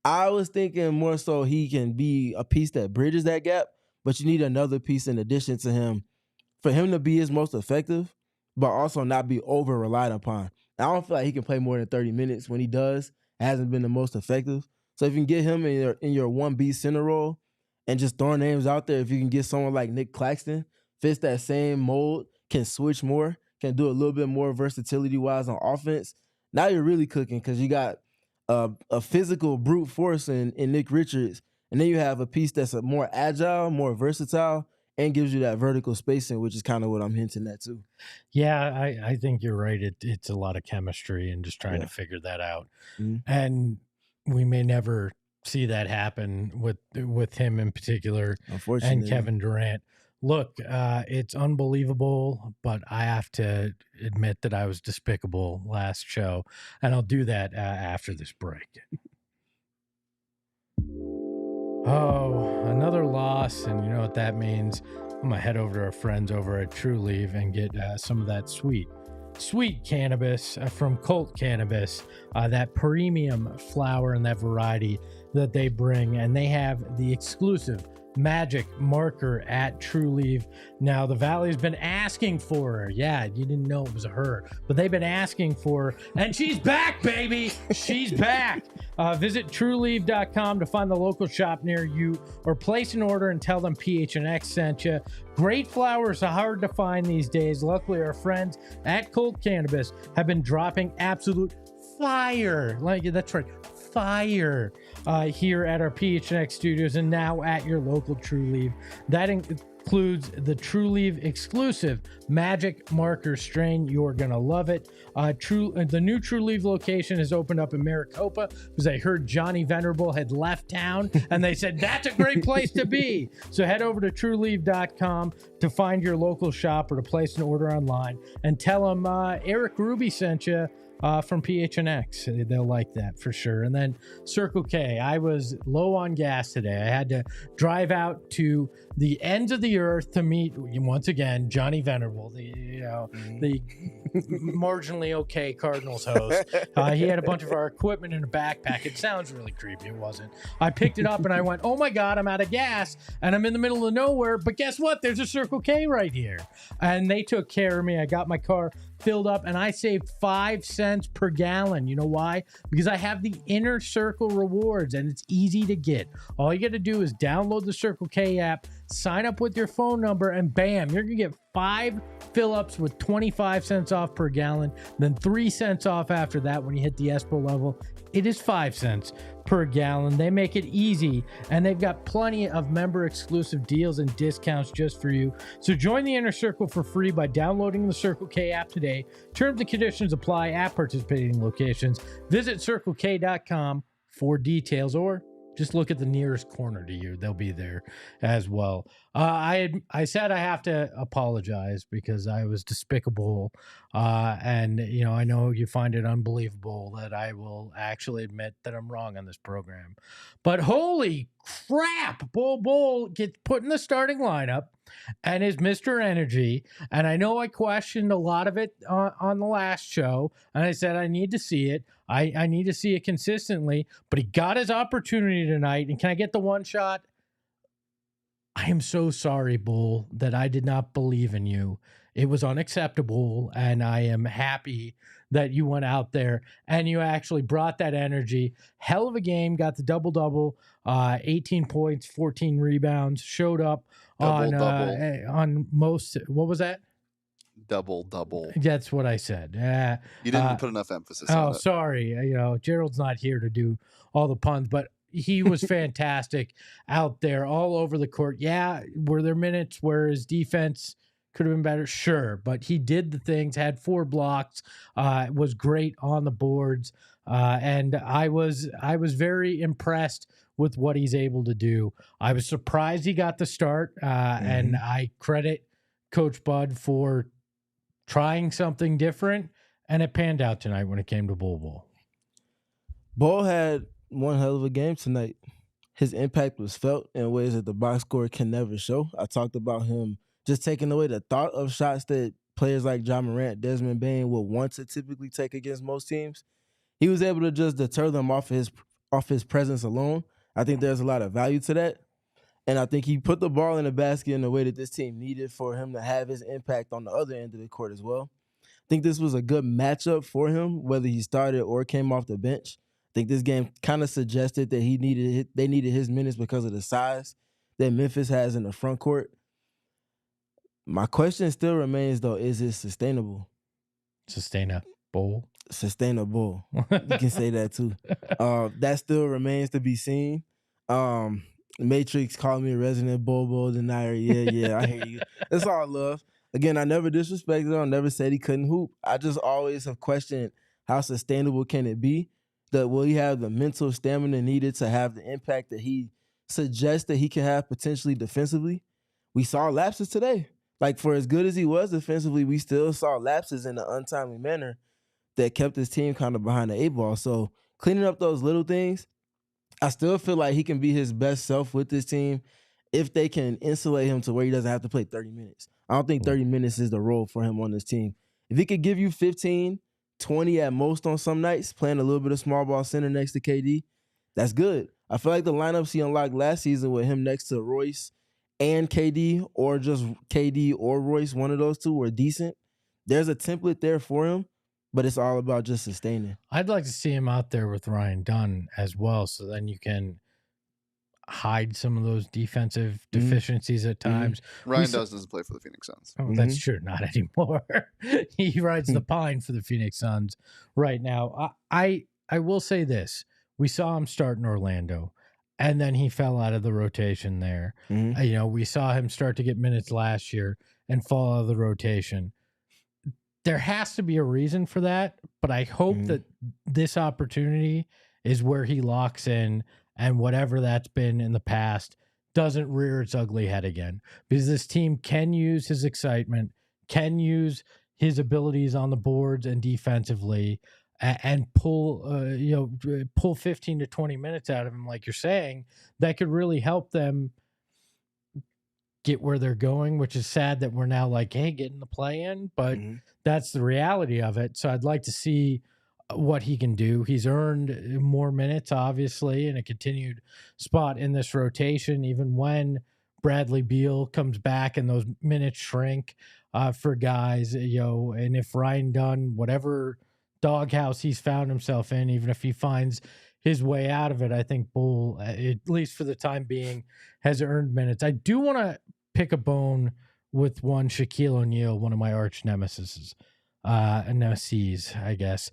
I was thinking more so he can be a piece that bridges that gap, but you need another piece in addition to him for him to be his most effective, but also not be over relied upon. I don't feel like he can play more than 30 minutes. When he does, it hasn't been the most effective. So if you can get him in your 1B center role and just throwing names out there, if you can get someone like Nick Claxton, fits that same mold, can switch more, can do a little bit more versatility-wise on offense, now you're really cooking, because you got a physical brute force in Nick Richards, and then you have a piece that's more agile, more versatile, and gives you that vertical spacing, which is kind of what I'm hinting at too. Yeah, I think you're right. It's a lot of chemistry and just trying to figure that out. And we may never see that happen with him in particular, Unfortunately, and Kevin Durant. Look, it's unbelievable, but I have to admit that I was despicable last show, and I'll do that after this break. Oh, another loss, and you know what that means. I'm gonna head over to our friends over at True Leaf and get some of that sweet cannabis from Colt Cannabis, that premium flower and that variety that they bring, and they have the exclusive magic marker at True Leaf. Now, the Valley's been asking for her. Yeah, you didn't know it was her, but they've been asking for her, and she's back, baby. She's back. Visit trueleaf.com to find the local shop near you, or place an order and tell them PHNX sent you. Great flowers are hard to find these days. Luckily, our friends at Colt Cannabis have been dropping absolute fire. Like, that's right, fire here at our PHNX studios and now at your local True Leaf. That includes the True Leaf exclusive Magic Marker strain. You're gonna love it. The new True Leaf location has opened up in Maricopa because I heard Johnny Venerable had left town, and they said that's a great place to be. So head over to trueleaf.com to find your local shop or to place an order online, and tell them Eric Ruby sent you from PHNX. They'll like that for sure. And then Circle K. I was low on gas today. I had to drive out to the ends of the earth to meet, once again, Johnny Venerable, the marginally okay Cardinals host. He had a bunch of our equipment in a backpack. It sounds really creepy. It wasn't. I picked it up and I went, oh my God, I'm out of gas and I'm in the middle of nowhere. But guess what? There's a Circle K right here. And they took care of me. I got my car filled up and I saved 5 cents per gallon. You know why? Because I have the Inner Circle rewards and it's easy to get. All you got to do is download the Circle K app, sign up with your phone number, and bam, you're going to get 5 fill-ups with 25 cents off per gallon, then 3 cents off after that when you hit the ESPO level. It is 5 cents per gallon. They make it easy, and they've got plenty of member-exclusive deals and discounts just for you. So join the Inner Circle for free by downloading the Circle K app today. Terms and conditions apply at participating locations. Visit CircleK.com for details, or just look at the nearest corner to you. They'll be there as well. I said I have to apologize because I was despicable. And, I know you find it unbelievable that I will actually admit that I'm wrong on this program. But holy crap, Bol Bol gets put in the starting lineup and is Mr. Energy. And I know I questioned a lot of it on the last show. And I said, I need to see it. I need to see it consistently. But he got his opportunity tonight. And can I get the one shot? I am so sorry, Bull, that I did not believe in you. It was unacceptable, and I am happy that you went out there and you actually brought that energy. Hell of a game, got the double-double, 18 points, 14 rebounds, showed up on most, what was that? Double. That's what I said. You didn't put enough emphasis on it. Oh, sorry. Gerald's not here to do all the puns, but he was fantastic out there all over the court. Yeah, were there minutes where his defense could have been better? Sure, but he did the things, had 4 blocks, was great on the boards, and I was very impressed with what he's able to do. I was surprised he got the start, and I credit Coach Bud for trying something different, and it panned out tonight when it came to Bol Bol. Bol had one hell of a game tonight. His impact was felt in ways that the box score can never show. I talked about him just taking away the thought of shots that players like Ja Morant, Desmond Bane would want to typically take against most teams. He was able to just deter them off his presence alone. I think there's a lot of value to that. And I think he put the ball in the basket in a way that this team needed for him to have his impact on the other end of the court as well. I think this was a good matchup for him, whether he started or came off the bench. I think this game kind of suggested that they needed his minutes because of the size that Memphis has in the front court. My question still remains, though, is it sustainable? Sustainable. You can say that, too. That still remains to be seen. Matrix called me a resident Bol Bol denier. Yeah, I hear you. It's all love. Again, I never disrespected him. Never said he couldn't hoop. I just always have questioned how sustainable can it be? Will he have the mental stamina needed to have the impact that he suggests that he can have potentially defensively? We saw lapses today. Like, for as good as he was defensively, we still saw lapses in an untimely manner that kept his team kind of behind the 8 ball. So cleaning up those little things, I still feel like he can be his best self with this team if they can insulate him to where he doesn't have to play 30 minutes. I don't think 30 minutes is the role for him on this team. If he could give you 15, 20 at most on some nights, playing a little bit of small ball center next to KD, that's good. I feel like the lineups he unlocked last season with him next to Royce and KD, or just KD or Royce, one of those two, were decent. There's a template there for him, but it's all about just sustaining. I'd like to see him out there with Ryan Dunn as well, so then you can hide some of those defensive deficiencies at times. Ryan doesn't play for the Phoenix Suns. Oh, that's true. Not anymore. He rides the pine for the Phoenix Suns right now. I will say this. We saw him start in Orlando, and then he fell out of the rotation there. We saw him start to get minutes last year and fall out of the rotation. There has to be a reason for that, but I hope that this opportunity is where he locks in, and whatever that's been in the past doesn't rear its ugly head again, because this team can use his excitement, can use his abilities on the boards and defensively, and pull 15 to 20 minutes out of him, like you're saying, that could really help them get where they're going, which is sad that we're now like, hey, get in the play-in, but that's the reality of it. So I'd like to see what he can do. He's earned more minutes, obviously, and a continued spot in this rotation, even when Bradley Beal comes back and those minutes shrink for guys, and if Ryan Dunn, whatever doghouse he's found himself in, even if he finds his way out of it, I think Bol, at least for the time being, has earned minutes. I do want to pick a bone with one Shaquille O'Neal, one of my arch nemesis, I guess.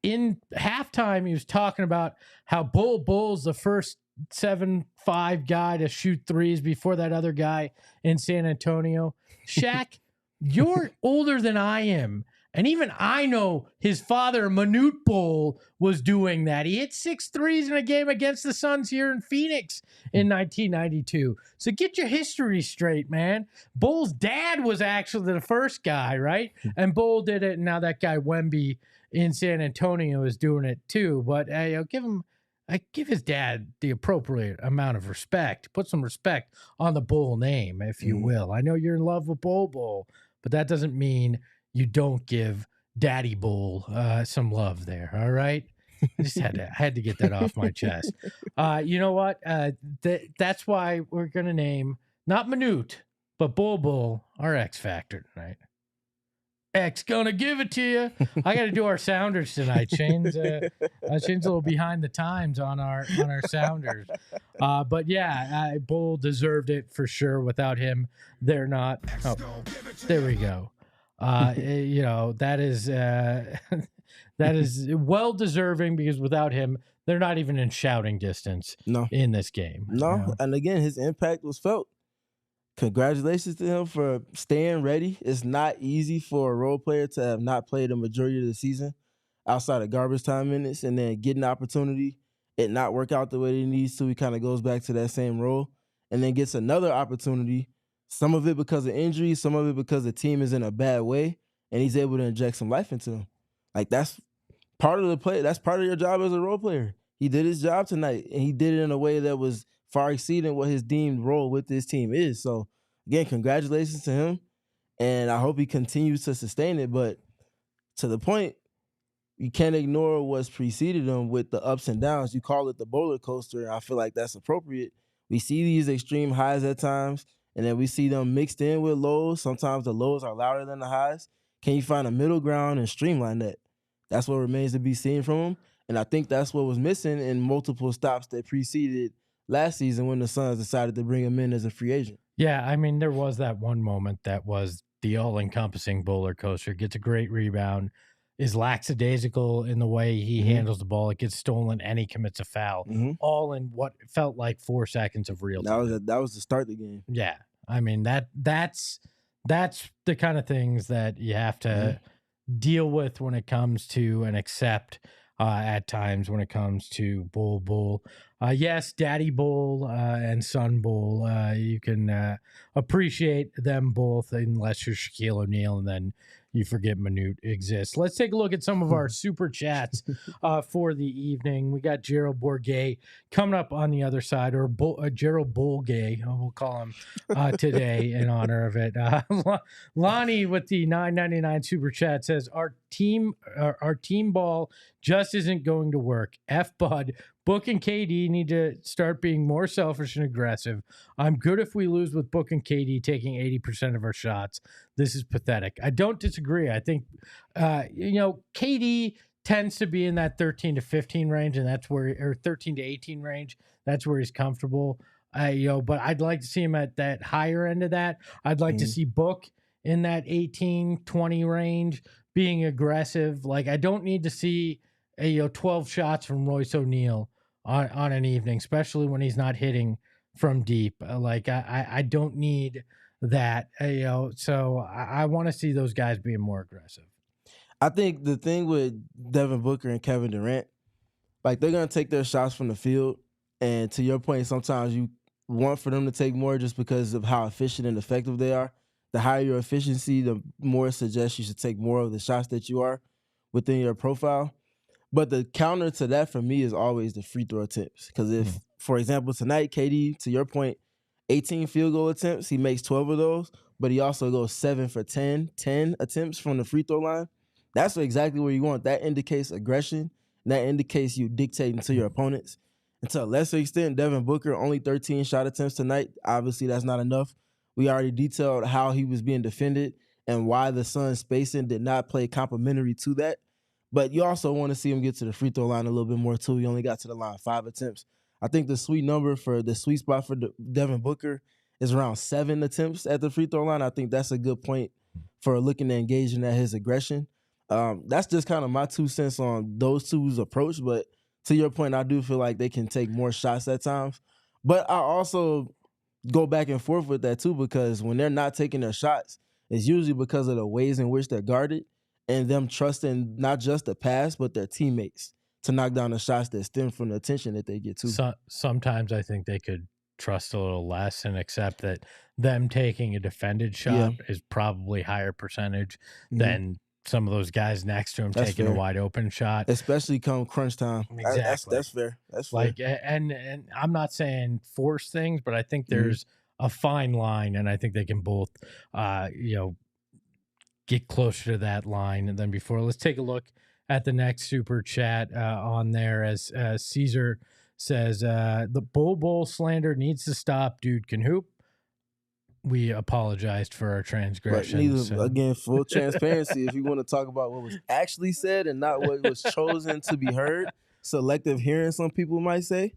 In halftime, he was talking about how Bol Bol's the first 7'5" guy to shoot threes before that other guy in San Antonio. Shaq, you're older than I am. And even I know his father, Manute Bol, was doing that. He hit 6 threes in a game against the Suns here in Phoenix in 1992. So get your history straight, man. Bol's dad was actually the first guy, right? And Bol did it, and now that guy Wemby in San Antonio is doing it too. But give his dad the appropriate amount of respect. Put some respect on the Bol name, if you will. I know you're in love with Bol Bol, but that doesn't mean you don't give Daddy Bol some love there. All right. I just had to get that off my chest. You know what? That's why we're going to name not Manute, but Bol Bol our X Factor tonight. X gonna give it to you. I got to do our sounders tonight. Shane's a little behind the times on our sounders. But yeah, Bol deserved it for sure. Without him, they're not. Oh, there we go. That is well deserving, because without him, they're not even in shouting distance in this game. No, and again, his impact was felt. Congratulations to him for staying ready. It's not easy for a role player to have not played a majority of the season outside of garbage time minutes, and then get an opportunity, it not work out the way he needs to. He kind of goes back to that same role, and then gets another opportunity. Some of it because of injury, some of it because the team is in a bad way, and he's able to inject some life into them. Like, that's part of the play. That's part of your job as a role player. He did his job tonight, and he did it in a way that was far exceeding what his deemed role with this team is. So, again, congratulations to him, and I hope he continues to sustain it. But to the point, you can't ignore what's preceded him with the ups and downs. You call it the roller coaster, and I feel like that's appropriate. We see these extreme highs at times, and then we see them mixed in with lows. Sometimes the lows are louder than the highs. Can you find a middle ground and streamline that? That's what remains to be seen from him. And I think that's what was missing in multiple stops that preceded last season when the Suns decided to bring him in as a free agent. Yeah, I mean, there was that one moment that was the all-encompassing roller coaster. Gets a great rebound, is lackadaisical in the way he handles the ball. It gets stolen and he commits a foul, all in what felt like 4 seconds of real time. That was the start of the game. Yeah, I mean that's the kind of things that you have to deal with when it comes to and accept at times when it comes to Bol Bol. Yes, Daddy Bol and Son Bol. You can appreciate them both unless you're Shaquille O'Neal, and then you forget Manute exists. Let's take a look at some of our super chats for the evening. We got Gerald Bourget coming up on the other side, or Gerald Bolgay, we'll call him today in honor of it. Lonnie with the $9.99 super chat says, our team ball just isn't going to work. F Bud. Book and KD need to start being more selfish and aggressive. I'm good if we lose with Book and KD taking 80% of our shots. This is pathetic. I don't disagree. I think, KD tends to be in that 13 to 15 range, and that's where, or 13 to 18 range. That's where he's comfortable. But I'd like to see him at that higher end of that. I'd like to see Book in that 18, 20 range being aggressive. Like, I don't need to see 12 shots from Royce O'Neal on an evening, especially when he's not hitting from deep. I don't need that, so I want to see those guys being more aggressive. I think the thing with Devin Booker and Kevin Durant, like, they're going to take their shots from the field. And to your point, sometimes you want for them to take more just because of how efficient and effective they are. The higher your efficiency, the more it suggests you should take more of the shots that you are within your profile. But the counter to that for me is always the free throw attempts. Because if, for example, tonight, KD, to your point, 18 field goal attempts, he makes 12 of those, but he also goes 7 for 10 attempts from the free throw line. That's exactly where you want. That indicates aggression. And that indicates you dictating to your opponents. And to a lesser extent, Devin Booker, only 13 shot attempts tonight. Obviously, that's not enough. We already detailed how he was being defended and why the Suns' spacing did not play complementary to that. But you also want to see him get to the free throw line a little bit more, too. He only got to the line 5 attempts. I think the sweet spot for Devin Booker is around 7 attempts at the free throw line. I think that's a good point for looking at engaging at his aggression. That's just kind of my 2 cents on those two's approach. But to your point, I do feel like they can take more shots at times. But I also go back and forth with that, too, because when they're not taking their shots, it's usually because of the ways in which they're guarded and them trusting not just the pass, but their teammates to knock down the shots that stem from the attention that they get, too. Sometimes I think they could trust a little less and accept that them taking a defended shot is probably higher percentage than some of those guys next to him taking a wide open shot, especially come crunch time. Exactly. That's fair. That's fair. Like, and I'm not saying force things, but I think there's a fine line, and I think they can both, get closer to that line than before. Let's take a look at the next super chat on there as Caesar says, the Bol Bol slander needs to stop. Dude can hoop. We apologized for our transgressions. Again, full transparency. If you want to talk about what was actually said and not what was chosen to be heard, selective hearing, some people might say.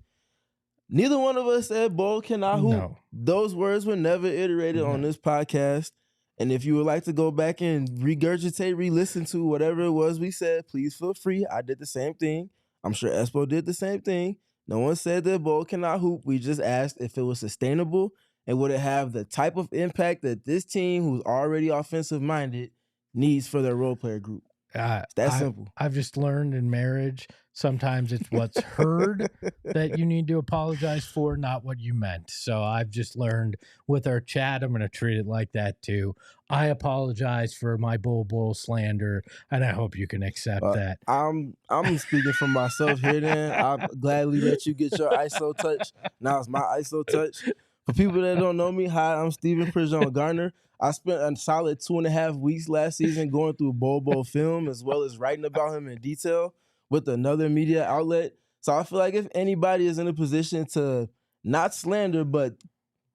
Neither one of us said Bol cannot hoop. No. Those words were never iterated on this podcast. And if you would like to go back and regurgitate, re-listen to whatever it was we said, please feel free. I did the same thing. I'm sure Espo did the same thing. No one said that Bol cannot hoop. We just asked if it was sustainable and would it have the type of impact that this team, who's already offensive-minded, needs for their role player group. It's that simple. I've just learned in marriage, sometimes it's what's heard that you need to apologize for, not what you meant. So I've just learned with our chat, I'm going to treat it like that too. I apologize for my Bol Bol slander, and I hope you can accept that. I'm speaking for myself here then. I'll gladly let you get your ISO touch. Now it's my ISO touch. For people that don't know me, hi, I'm Steven Prejean Garner. I spent a solid 2.5 weeks last season going through Bol Bol film as well as writing about him in detail with another media outlet. So I feel like if anybody is in a position to not slander but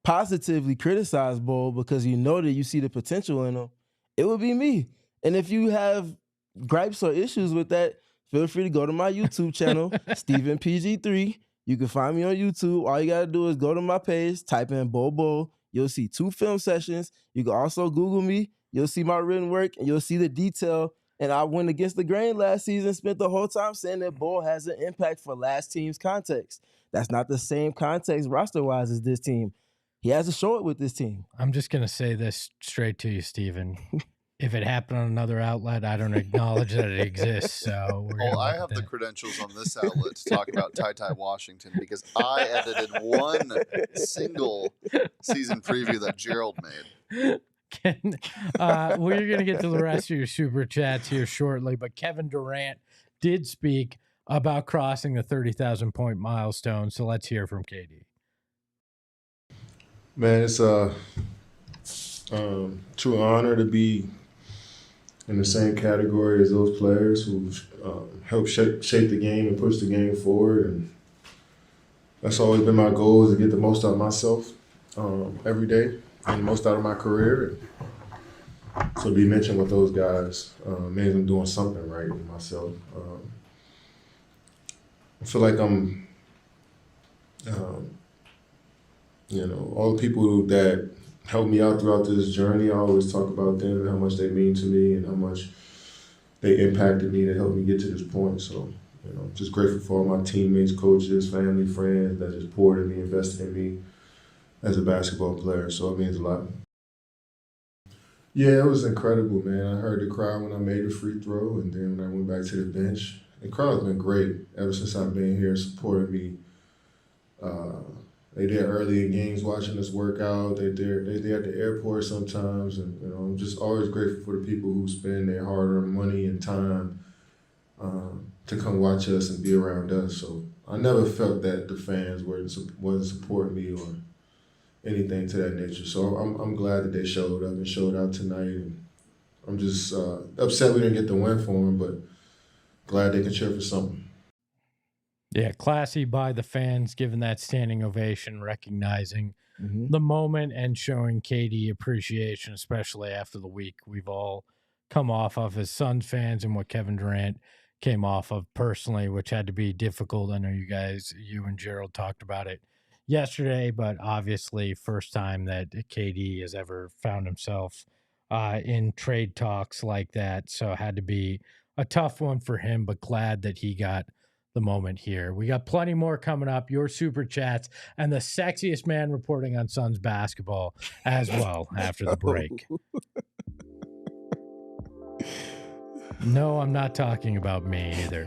positively criticize Bol because you know that you see the potential in him, it would be me. And if you have gripes or issues with that, feel free to go to my YouTube channel, Steven PG3. You can find me on YouTube. All you got to do is go to my page, type in Bol Bol. You'll see 2 film sessions. You can also Google me. You'll see my written work, and you'll see the detail And I went against the grain last season, spent the whole time saying that Bol has an impact for last team's context. That's not the same context roster-wise as this team. He has to show it with this team. I'm just going to say this straight to you, Steven. If it happened on another outlet, I don't acknowledge that it exists. So I have the credentials on this outlet to talk about Ty Washington because I edited one single season preview that Gerald made. We're going to get to the rest of your super chats here shortly, but Kevin Durant did speak about crossing the 30,000 point milestone. So let's hear from KD. Man, it's a true honor to be in the same category as those players who helped shape the game and push the game forward. And that's always been my goal, is to get the most out of myself every day and the most out of my career. And so to be mentioned with those guys means I'm doing something right with myself. I feel like I'm, all the people that helped me out throughout this journey, I always talk about them and how much they mean to me and how much they impacted me to help me get to this point. So, just grateful for all my teammates, coaches, family, friends that just poured in me, invested in me as a basketball player. So it means a lot. Yeah, it was incredible, man. I heard the crowd when I made the free throw, and then when I went back to the bench. The crowd's been great ever since I've been here, supporting me. They there early in games watching us work out. They there at the airport sometimes. And I'm just always grateful for the people who spend their hard-earned money and time to come watch us and be around us. So I never felt that the fans wasn't supporting me or anything to that nature. So I'm glad that they showed up and showed out tonight. And I'm just upset we didn't get the win for them, but glad they can cheer for something. Yeah, classy by the fans, giving that standing ovation, recognizing the moment and showing KD appreciation, especially after the week we've all come off of as Suns fans and what Kevin Durant came off of personally, which had to be difficult. I know you and Gerald talked about it yesterday, but obviously first time that KD has ever found himself in trade talks like that. So it had to be a tough one for him, but glad that he got the moment here. We got plenty more coming up, your super chats, and the sexiest man reporting on Suns basketball as well after the break. No, I'm not talking about me either.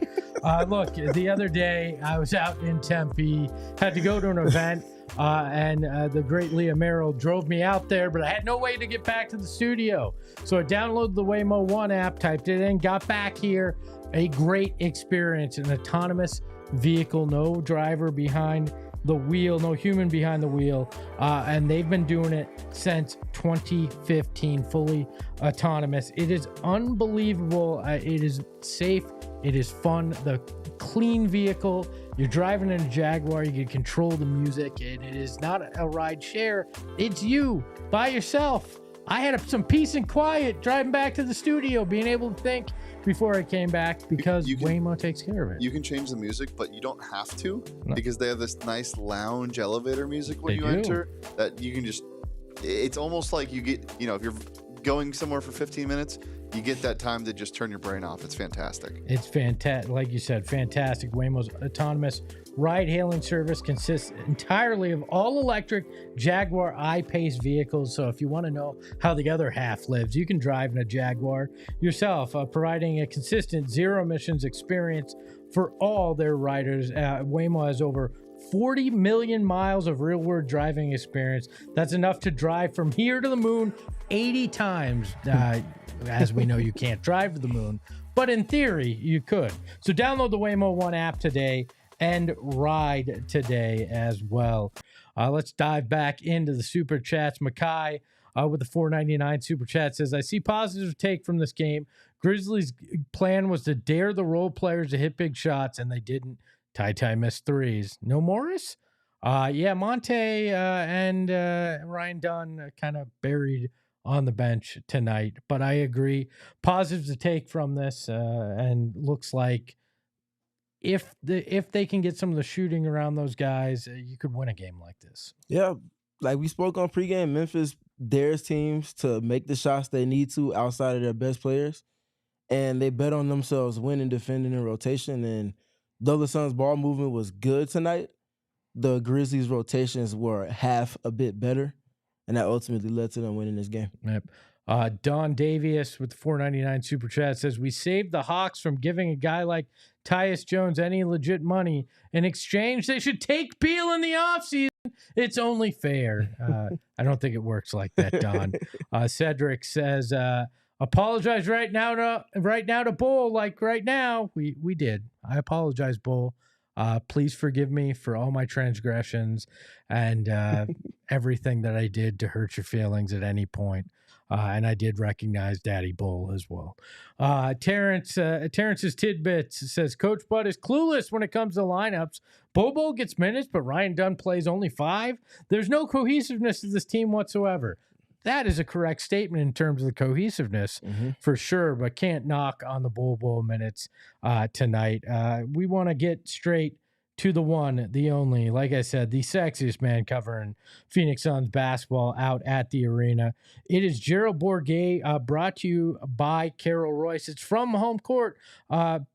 Look, the other day I was out in Tempe, had to go to an event, and the great Leah Merrill drove me out there, but I had no way to get back to the studio. So I downloaded the Waymo One app, typed it in, got back here. A great experience, an autonomous vehicle, no driver behind the wheel, no human behind the wheel. And they've been doing it since 2015, fully autonomous. It is unbelievable. It is safe. It is fun. The clean vehicle. You're driving in a Jaguar. You can control the music. And it is not a ride share. It's you by yourself. I had some peace and quiet driving back to the studio, being able to think before I came back because Waymo takes care of it. You can change the music, but you don't have to because they have this nice lounge elevator music when you enter that you can just, it's almost like you get, if you're going somewhere for 15 minutes, you get that time to just turn your brain off. It's fantastic. It's fantastic. Like you said, fantastic. Waymo's autonomous ride-hailing service consists entirely of all-electric Jaguar I-Pace vehicles. So if you want to know how the other half lives, you can drive in a Jaguar yourself, providing a consistent zero-emissions experience for all their riders. Waymo has over 40 million miles of real-world driving experience. That's enough to drive from here to the moon 80 times. As we know, you can't drive to the moon, but in theory, you could. So download the Waymo One app today and ride today as well. Let's dive back into the super chats. Makai with the $4.99 super chat says, I see positive take from this game. Grizzlies' plan was to dare the role players to hit big shots, and they didn't. Ty missed threes. No Morris? Yeah, Monte and Ryan Dunn kind of buried on the bench tonight. But I agree. Positive to take from this, and looks like if they can get some of the shooting around those guys, you could win a game like this. Yeah, like we spoke on pregame, Memphis dares teams to make the shots they need to outside of their best players. and they bet on themselves winning, defending, and rotation. And though the Suns' ball movement was good tonight, the Grizzlies' rotations were half a bit better, and that ultimately led to them winning this game. Yep. Don Davius with the $4.99 super chat says, we saved the Hawks from giving a guy like Tyus Jones any legit money. In exchange, they should take Beal in the offseason. It's only fair. I don't think it works like that, Don. Cedric says, apologize right now to Bol. Like right now, we did. I apologize, Bol. Please forgive me for all my transgressions and everything that I did to hurt your feelings at any point. And I did recognize Daddy Bol as well. Terrence's Tidbits says, Coach Bud is clueless when it comes to lineups. Bol Bol gets minutes, but Ryan Dunn plays only 5. There's no cohesiveness to this team whatsoever. That is a correct statement in terms of the cohesiveness for sure, but can't knock on the Bol Bol minutes tonight. We want to get straight to the one, the only, like I said, the sexiest man covering Phoenix Suns basketball out at the arena. It is Gerald Bourguet, brought to you by Carol Royce. It's from home court,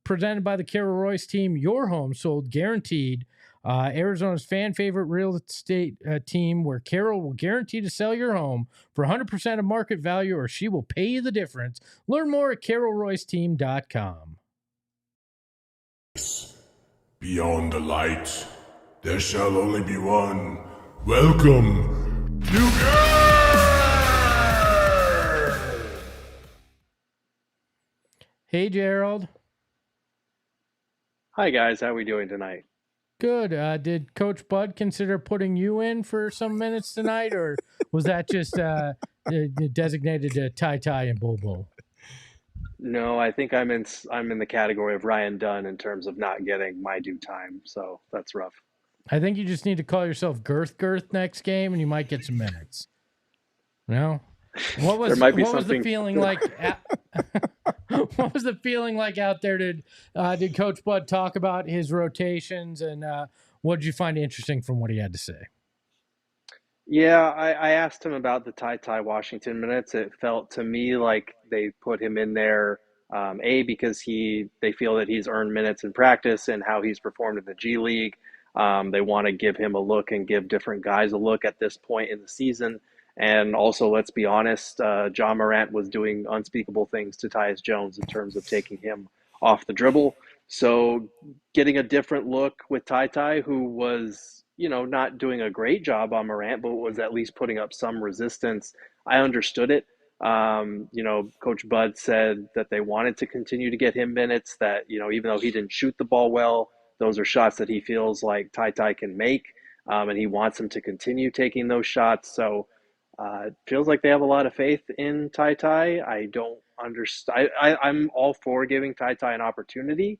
presented by the Carol Royce team. Your home sold guaranteed. Arizona's fan favorite real estate team, where Carol will guarantee to sell your home for 100% of market value, or she will pay you the difference. Learn more at carolroyceteam.com. Beyond the light, there shall only be one. Welcome, New Hey, Gerald. Hi, guys. How are we doing tonight? Good. Did Coach Bud consider putting you in for some minutes tonight, or was that just designated to Ty and Bol Bol? No, I think I'm in the category of Ryan Dunn in terms of not getting my due time, so that's rough. I think you just need to call yourself Girth next game, and you might get some minutes. No, what was the feeling like? What was the feeling like out there? Did Coach Bud talk about his rotations, and what did you find interesting from what he had to say? Yeah, I asked him about the Ty Washington minutes. It felt to me like they put him in there, because they feel that he's earned minutes in practice and how he's performed in the G League. They want to give him a look and give different guys a look at this point in the season. And also, let's be honest, Ja Morant was doing unspeakable things to Tyus Jones in terms of taking him off the dribble. So getting a different look with Ty, who was, not doing a great job on Morant, but was at least putting up some resistance. I understood it. Coach Bud said that they wanted to continue to get him minutes, that, even though he didn't shoot the ball well, those are shots that he feels like Ty can make, and he wants him to continue taking those shots. So it feels like they have a lot of faith in Ty. I don't understand. I'm all for giving Ty an opportunity.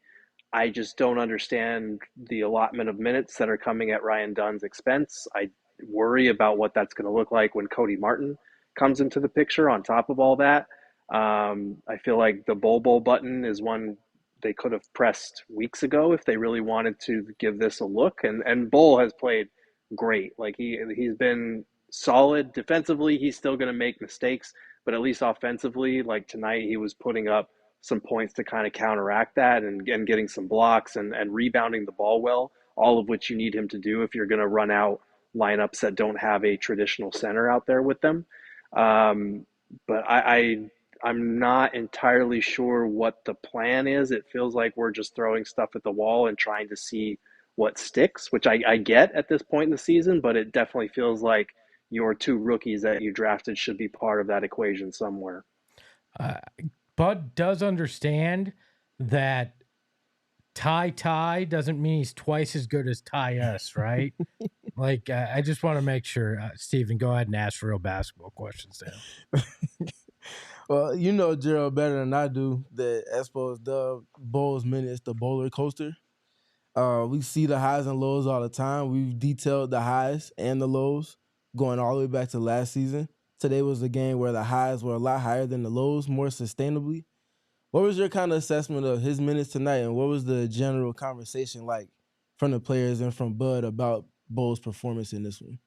I just don't understand the allotment of minutes that are coming at Ryan Dunn's expense. I worry about what that's going to look like when Cody Martin comes into the picture on top of all that. I feel like the Bol Bol button is one they could have pressed weeks ago if they really wanted to give this a look. And Bol has played great. Like he's been solid defensively. He's still going to make mistakes, but at least offensively, like tonight, he was putting up some points to kind of counteract that and getting some blocks and rebounding the ball well, all of which you need him to do if you're going to run out lineups that don't have a traditional center out there with them. But I'm not entirely sure what the plan is. It feels like we're just throwing stuff at the wall and trying to see what sticks, which I get at this point in the season, but it definitely feels like your 2 rookies that you drafted should be part of that equation somewhere. Bud does understand that Ty doesn't mean he's twice as good as Tyus, right? Like, I just want to make sure. Steven, go ahead and ask real basketball questions now. Well, you know Gerald better than I do that Espo's dubbed Bol's minutes the bowler coaster. We see the highs and lows all the time. We've detailed the highs and the lows going all the way back to last season. Today was a game where the highs were a lot higher than the lows, more sustainably. What was your kind of assessment of his minutes tonight, and what was the general conversation like from the players and from Bud about Bol's performance in this one?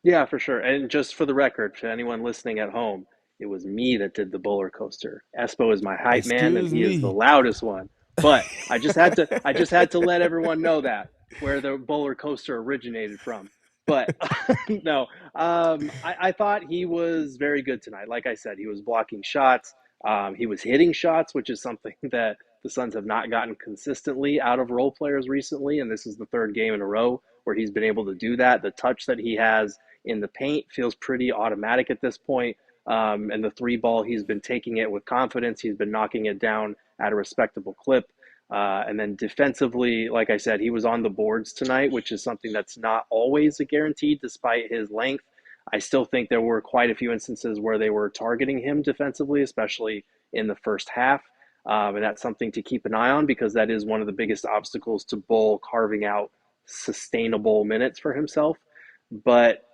Yeah, for sure. And just for the record, to anyone listening at home, It was me that did the roller coaster. Espo is my hype man, and Excuse he is the me. loudest one. But I just had to let everyone know that where the roller coaster originated from. But no, I thought he was very good tonight. Like I said, he was blocking shots. He was hitting shots, which is something that the Suns have not gotten consistently out of role players recently. And this is the third game in a row where he's been able to do that. The touch that he has in the paint feels pretty automatic at this point. And the three ball, he's been taking it with confidence. He's been knocking it down at a respectable clip. And then defensively, like I said, he was on the boards tonight, which is something that's not always a guarantee despite his length. I still think there were quite a few instances where they were targeting him defensively, especially in the first half. And that's something to keep an eye on because that is one of the biggest obstacles to Bol carving out sustainable minutes for himself. But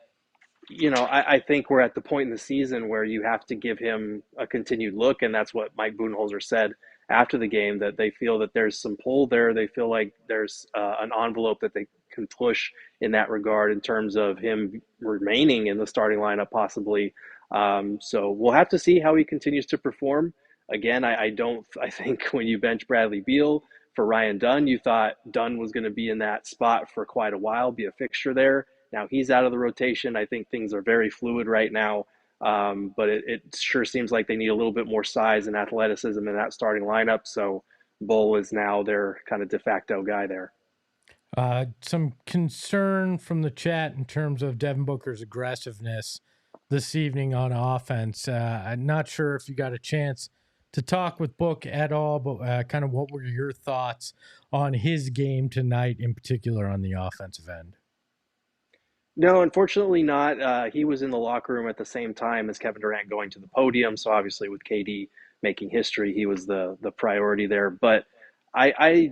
I think we're at the point in the season where you have to give him a continued look, and that's what Mike Budenholzer said after the game, that they feel that there's some pull there. They feel like there's an envelope that they can push in that regard in terms of him remaining in the starting lineup possibly. So we'll have to see how he continues to perform. Again, I think when you bench Bradley Beal for Ryan Dunn, you thought Dunn was going to be in that spot for quite a while, be a fixture there. Now he's out of the rotation. I think things are very fluid right now, but it sure seems like they need a little bit more size and athleticism in that starting lineup. So Bol is now their kind of de facto guy there. Some concern from the chat in terms of Devin Booker's aggressiveness this evening on offense. I'm not sure if you got a chance to talk with Book at all, but kind of what were your thoughts on his game tonight, in particular on the offensive end? No, unfortunately not. He was in the locker room at the same time as Kevin Durant going to the podium. So obviously with KD making history, he was the priority there. But I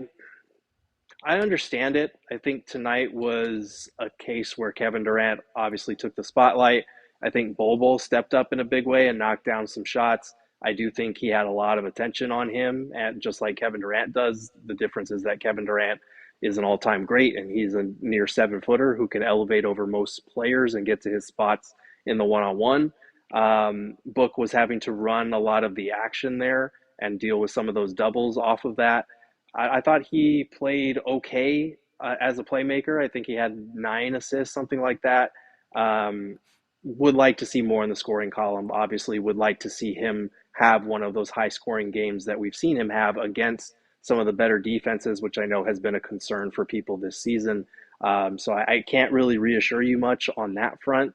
understand it. I think tonight was a case where Kevin Durant obviously took the spotlight. I think Bol Bol stepped up in a big way and knocked down some shots. I do think he had a lot of attention on him, and just like Kevin Durant does. The difference is that Kevin Durant is an all-time great, and he's a near 7-footer who can elevate over most players and get to his spots in the one-on-one. Book was having to run a lot of the action there and deal with some of those doubles off of that. I thought he played okay as a playmaker. I think he had 9 assists, something like that. Would like to see more in the scoring column. Obviously, would like to see him have one of those high-scoring games that we've seen him have against some of the better defenses, which I know has been a concern for people this season. So I can't really reassure you much on that front.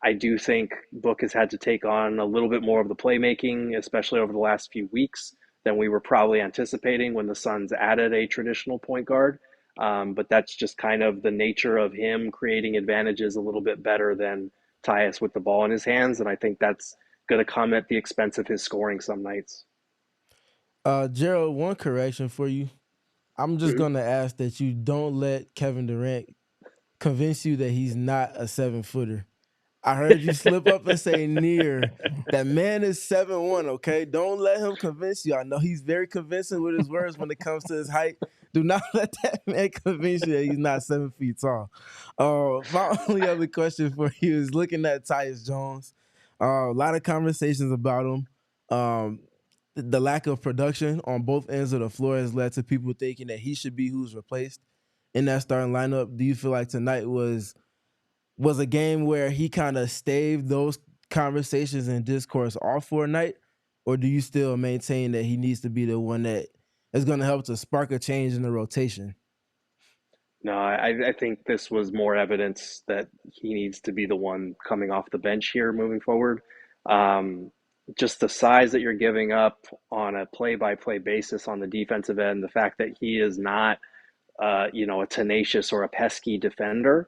I do think Book has had to take on a little bit more of the playmaking, especially over the last few weeks, than we were probably anticipating when the Suns added a traditional point guard. But that's just kind of the nature of him creating advantages a little bit better than Tyus with the ball in his hands. And I think that's going to come at the expense of his scoring some nights. Gerald, one correction for you. I'm just going to ask that you don't let Kevin Durant convince you that he's not a 7-footer. I heard you slip up and say near. That man is 7'1", okay? Don't let him convince you. I know he's very convincing with his words when it comes to his height. Do not let that man convince you that he's not 7 feet tall. My only other question for you is looking at Tyus Jones. A lot of conversations about him. The lack of production on both ends of the floor has led to people thinking that he should be who's replaced in that starting lineup. Do you feel like tonight was a game where he kind of staved those conversations and discourse off for a night? Or do you still maintain that he needs to be the one that is going to help to spark a change in the rotation? No, I think this was more evidence that he needs to be the one coming off the bench here moving forward. Just the size that you're giving up on a play-by-play basis on the defensive end, the fact that he is not, a tenacious or a pesky defender.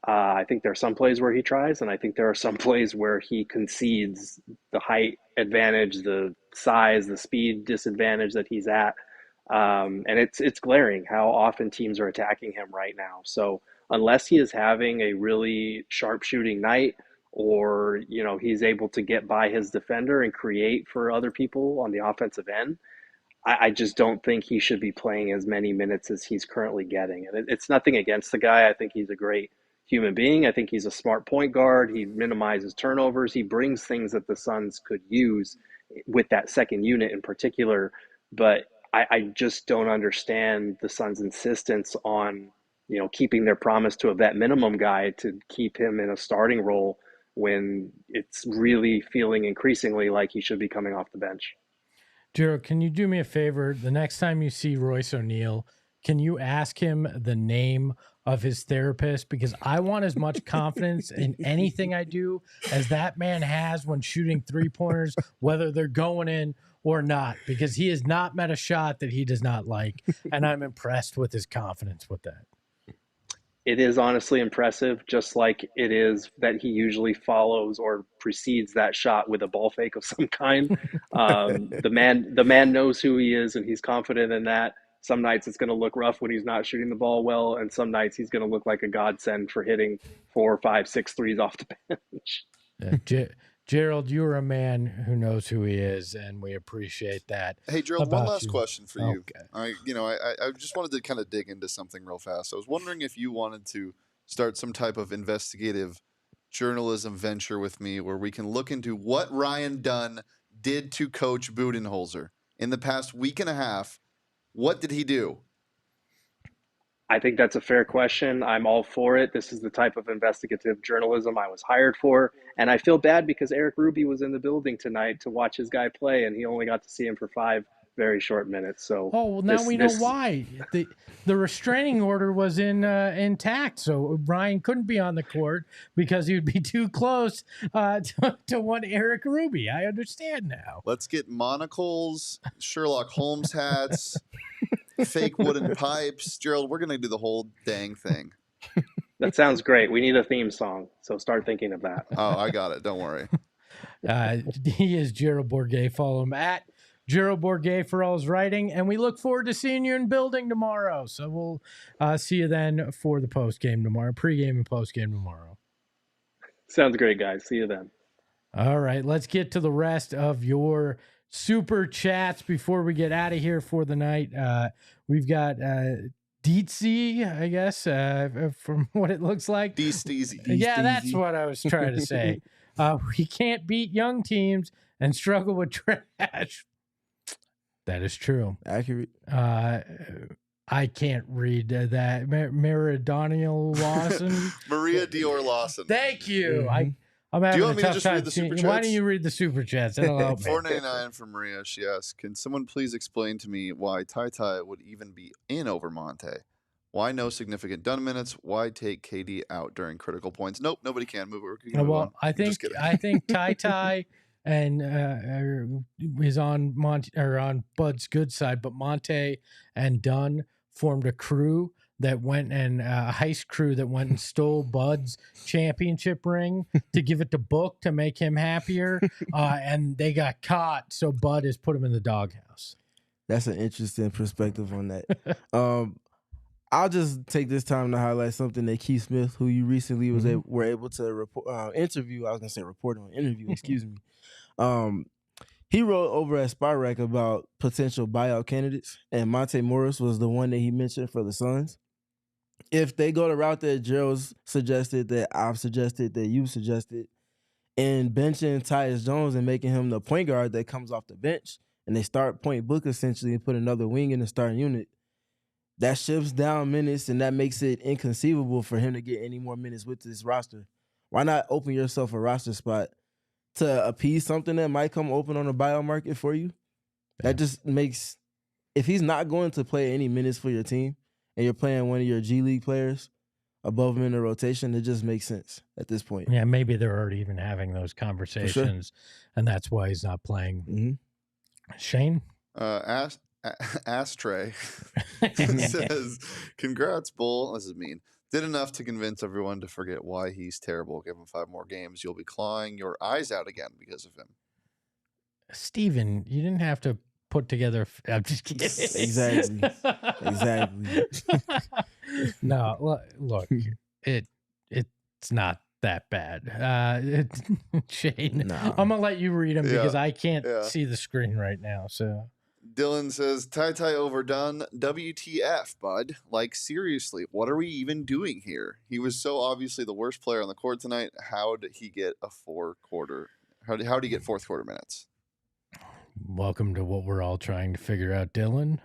I think there are some plays where he tries, and I think there are some plays where he concedes the height advantage, the size, the speed disadvantage that he's at. And it's glaring how often teams are attacking him right now. So unless he is having a really sharp shooting night, or he's able to get by his defender and create for other people on the offensive end, I just don't think he should be playing as many minutes as he's currently getting. And it's nothing against the guy. I think he's a great human being. I think he's a smart point guard. He minimizes turnovers. He brings things that the Suns could use with that second unit in particular. But I just don't understand the Suns' insistence on, keeping their promise to a vet minimum guy to keep him in a starting role when it's really feeling increasingly like he should be coming off the bench. Gerald, can you do me a favor? The next time you see Royce O'Neal, can you ask him the name of his therapist? Because I want as much confidence in anything I do as that man has when shooting 3-pointers, whether they're going in or not, because he has not met a shot that he does not like. And I'm impressed with his confidence with that. It is honestly impressive, just like it is that he usually follows or precedes that shot with a ball fake of some kind. The man knows who he is, and he's confident in that. Some nights it's going to look rough when he's not shooting the ball well, and some nights he's going to look like a godsend for hitting 4, 5, 6 threes off the bench. Gerald, you're a man who knows who he is, and we appreciate that. Hey, Gerald, one last you? question for you. Okay. I just wanted to kind of dig into something real fast. I was wondering if you wanted to start some type of investigative journalism venture with me where we can look into what Ryan Dunn did to Coach Budenholzer in the past week and a half. What did he do? I think that's a fair question. I'm all for it. This is the type of investigative journalism I was hired for. And I feel bad because Eric Ruby was in the building tonight to watch his guy play, and he only got to see him for 5 very short minutes. So now we know why. The restraining order was intact, so Ryan couldn't be on the court because he would be too close to one Eric Ruby. I understand now. Let's get monocles, Sherlock Holmes hats, fake wooden pipes. Gerald, we're going to do the whole dang thing. That sounds great. We need a theme song, so start thinking of that. Oh, I got it. Don't worry. He is Gerald Bourguet. Follow him at Gerald Bourguet for all his writing, and we look forward to seeing you in building tomorrow. So we'll see you then for the post-game tomorrow, pre-game and post-game tomorrow. Sounds great, guys. See you then. All right, let's get to the rest of your super chats before we get out of here for the night. We've got Deetsy, I guess, from what it looks like. Deesteezy. Yeah, that's what I was trying to say. We can't beat young teams and struggle with trash. That is true. Accurate. I can't read that. Maradonial Lawson. Maria Dior Lawson. Thank you. Mm-hmm. I'm having Do you want a me to tough just time read the super chats? Why don't you read the super chats? That'll help me. $4.99 from Maria. She asks, can someone please explain to me why Ty would even be in over Monte? Why no significant Dunn minutes? Why take KD out during critical points? Nope, nobody can move it. Well, I think Ty and is on Bud's good side, but Monte and Dunn formed a crew that went and a heist crew that went and stole Bud's championship ring to give it to Book to make him happier, and they got caught. So Bud has put him in the doghouse. That's an interesting perspective on that. I'll just take this time to highlight something that Keith Smith, who you recently were able to interview. I was gonna say report on interview. Excuse me. He wrote over at Spirac about potential buyout candidates, and Monte Morris was the one that he mentioned for the Suns. If they go the route that Gerald's suggested, that I've suggested, that you suggested, and benching Tyus Jones and making him the point guard that comes off the bench, and they start point Book essentially and put another wing in the starting unit, that shifts down minutes, and that makes it inconceivable for him to get any more minutes with this roster. Why not open yourself a roster spot to appease something that might come open on the buyout market for you? That just makes, if he's not going to play any minutes for your team and you're playing one of your G League players above him in the rotation, it just makes sense at this point. Yeah, maybe they're already even having those conversations, and that's why he's not playing. Mm-hmm. Shane? Ashtray says, congrats, Bull. This is mean. Did enough to convince everyone to forget why he's terrible. Give him 5 more games. You'll be clawing your eyes out again because of him. Steven, you didn't have to put together. I'm just kidding. Exactly. No, look, it's not that bad. Shane, No. I'm going to let you read them because I can't Yeah. see the screen right now. So Dylan says, Ty overdone. WTF, bud? Like, seriously, what are we even doing here? He was so obviously the worst player on the court tonight. How did he get fourth quarter minutes? Welcome to what we're all trying to figure out, Dylan.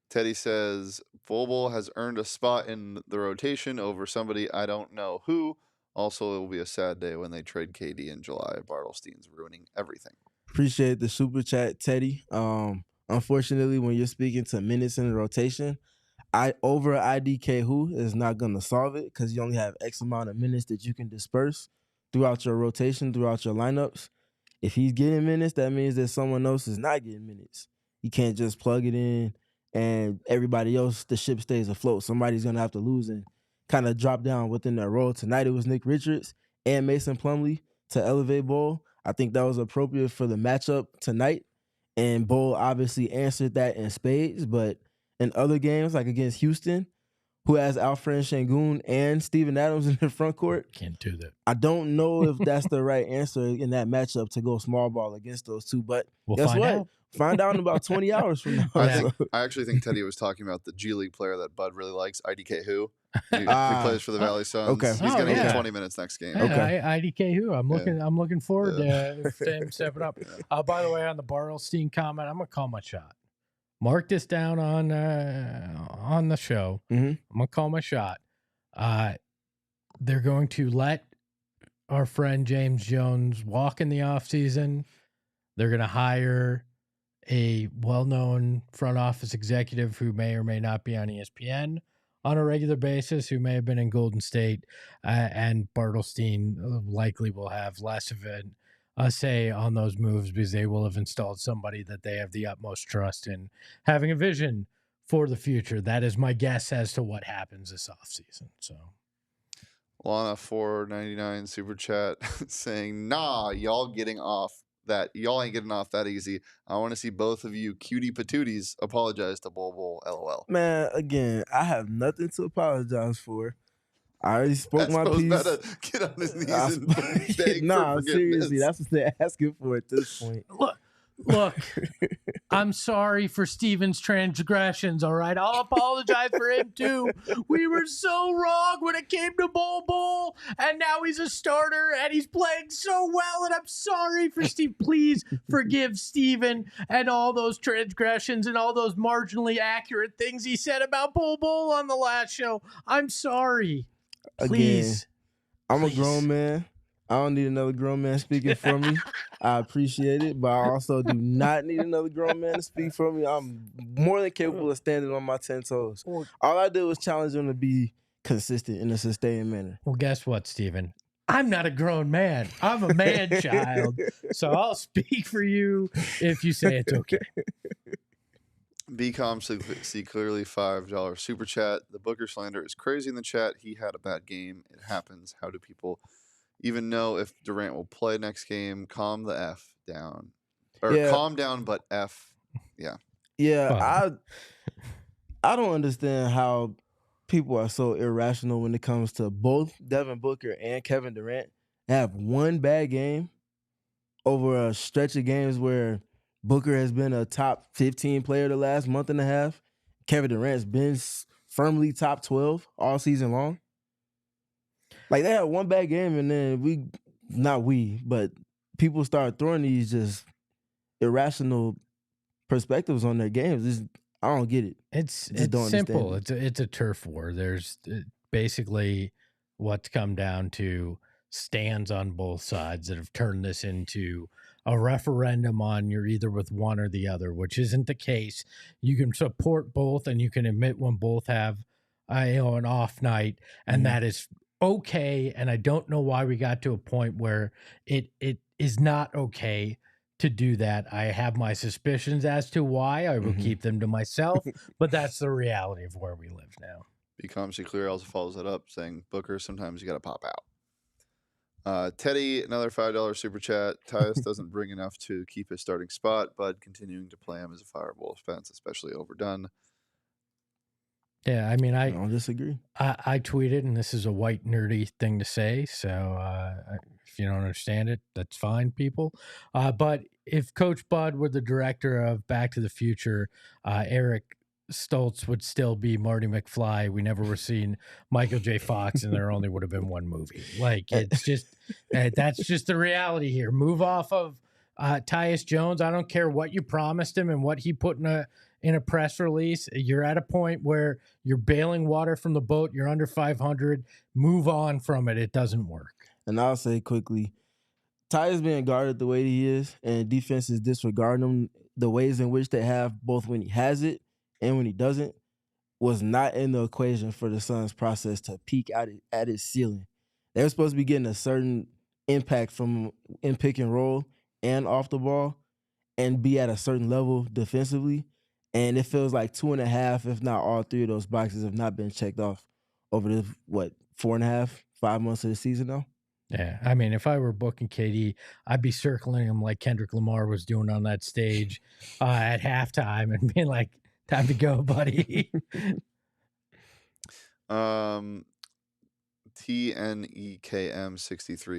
Teddy says, Bol Bol has earned a spot in the rotation over somebody I don't know who. Also, it will be a sad day when they trade KD in July. Bartlestein's ruining everything. Appreciate the super chat, Teddy. Unfortunately, when you're speaking to minutes in the rotation, over IDK who is not going to solve it because you only have X amount of minutes that you can disperse throughout your rotation, throughout your lineups. If he's getting minutes, that means that someone else is not getting minutes. You can't just plug it in and everybody else, the ship stays afloat. Somebody's going to have to lose and kind of drop down within their role. Tonight, it was Nick Richards and Mason Plumlee to elevate Bol. I think that was appropriate for the matchup tonight. And Bol obviously answered that in spades. But in other games, like against Houston, who has Alfred Şengün and Steven Adams in the front court. Can't do that. I don't know if that's the right answer in that matchup to go small ball against those two. But guess what? Out. Find out in about 20 hours from now. I actually think Teddy was talking about the G League player that Bud really likes, IDK who. He plays for the Valley Suns. Okay. He's going to get 20 minutes next game. Okay. IDK who? I'm looking forward to him stepping up. By the way, on the Bartlestein comment, I'm going to call my shot. Mark this down on the show. Mm-hmm. I'm going to call my shot. They're going to let our friend James Jones walk in the offseason. They're going to hire a well-known front office executive who may or may not be on ESPN on a regular basis, who may have been in Golden State, and Bartlestein likely will have less of a say on those moves because they will have installed somebody that they have the utmost trust in having a vision for the future. That is my guess as to what happens this offseason. So, Lana 499 super chat saying, "Nah, y'all getting off that. Y'all ain't getting off that easy. I want to see both of you cutie patooties apologize to Bol Bol. LOL." Man, again, I have nothing to apologize for. I already spoke my piece. Meta get on his knees and beg nah, for seriously, that's what they're asking for at this point. Look, I'm sorry for Steven's transgressions, all right? I'll apologize for him, too. We were so wrong when it came to Bol Bol, and now he's a starter, and he's playing so well, and I'm sorry for Steve. Please forgive Steven and all those transgressions and all those marginally accurate things he said about Bol Bol on the last show. I'm sorry. Please. Again, I'm a grown man. I don't need another grown man speaking for me. I appreciate it, but I also do not need another grown man to speak for me. I'm more than capable of standing on my 10 toes. All I did was challenge him to be consistent in a sustained manner. Well, guess what, Steven? I'm not a grown man. I'm a man child. So I'll speak for you if you say it's okay. BCom see clearly $5 super chat. The Booker slander is crazy in the chat. He had a bad game. It happens. How do people even know if Durant will play next game? Calm the F down. Or calm down, but F. Yeah. Yeah, I don't understand how people are so irrational when it comes to both Devin Booker and Kevin Durant have one bad game over a stretch of games where Booker has been a top 15 player the last month and a half. Kevin Durant's been firmly top 12 all season long. Like, they had one bad game, and then but people start throwing these just irrational perspectives on their games. I don't get it. It's simple. It's a turf war. There's basically what's come down to stands on both sides that have turned this into a referendum on you're either with one or the other, which isn't the case. You can support both, and you can admit when both have an off night, and that is okay. And I don't know why we got to a point where it is not okay to do that. I have my suspicions as to why. I will keep them to myself, but that's the reality of where we live now. BCom see clear also follows that up saying, Booker, sometimes you got to pop out. Teddy, another $5 super chat. Tyus doesn't bring enough to keep his starting spot, but continuing to play him as a fireable offense, especially overdone. Yeah, I mean, I don't disagree. I tweeted, and this is a white nerdy thing to say, so if you don't understand it, that's fine, people. But if Coach Bud were the director of Back to the Future, Eric Stoltz would still be Marty McFly. We never were seeing Michael J. Fox, and there only would have been one movie. Like, it's just that's just the reality here. Move off of Tyus Jones. I don't care what you promised him and what he put in a press release. You're at a point where you're bailing water from the boat. You're under 500. Move on from it. It doesn't work. And I'll say quickly, Tyus being guarded the way he is, and defense is disregarding him the ways in which they have, both when he has it and when he doesn't, was not in the equation for the Suns' process to peak out at its ceiling. They were supposed to be getting a certain impact from in pick and roll and off the ball and be at a certain level defensively. And it feels like 2.5, if not all three of those boxes have not been checked off over the, 4.5, 5 months of the season now? Yeah, I mean, if I were booking KD, I'd be circling him like Kendrick Lamar was doing on that stage at halftime and being like, time to go, buddy. TNEKM63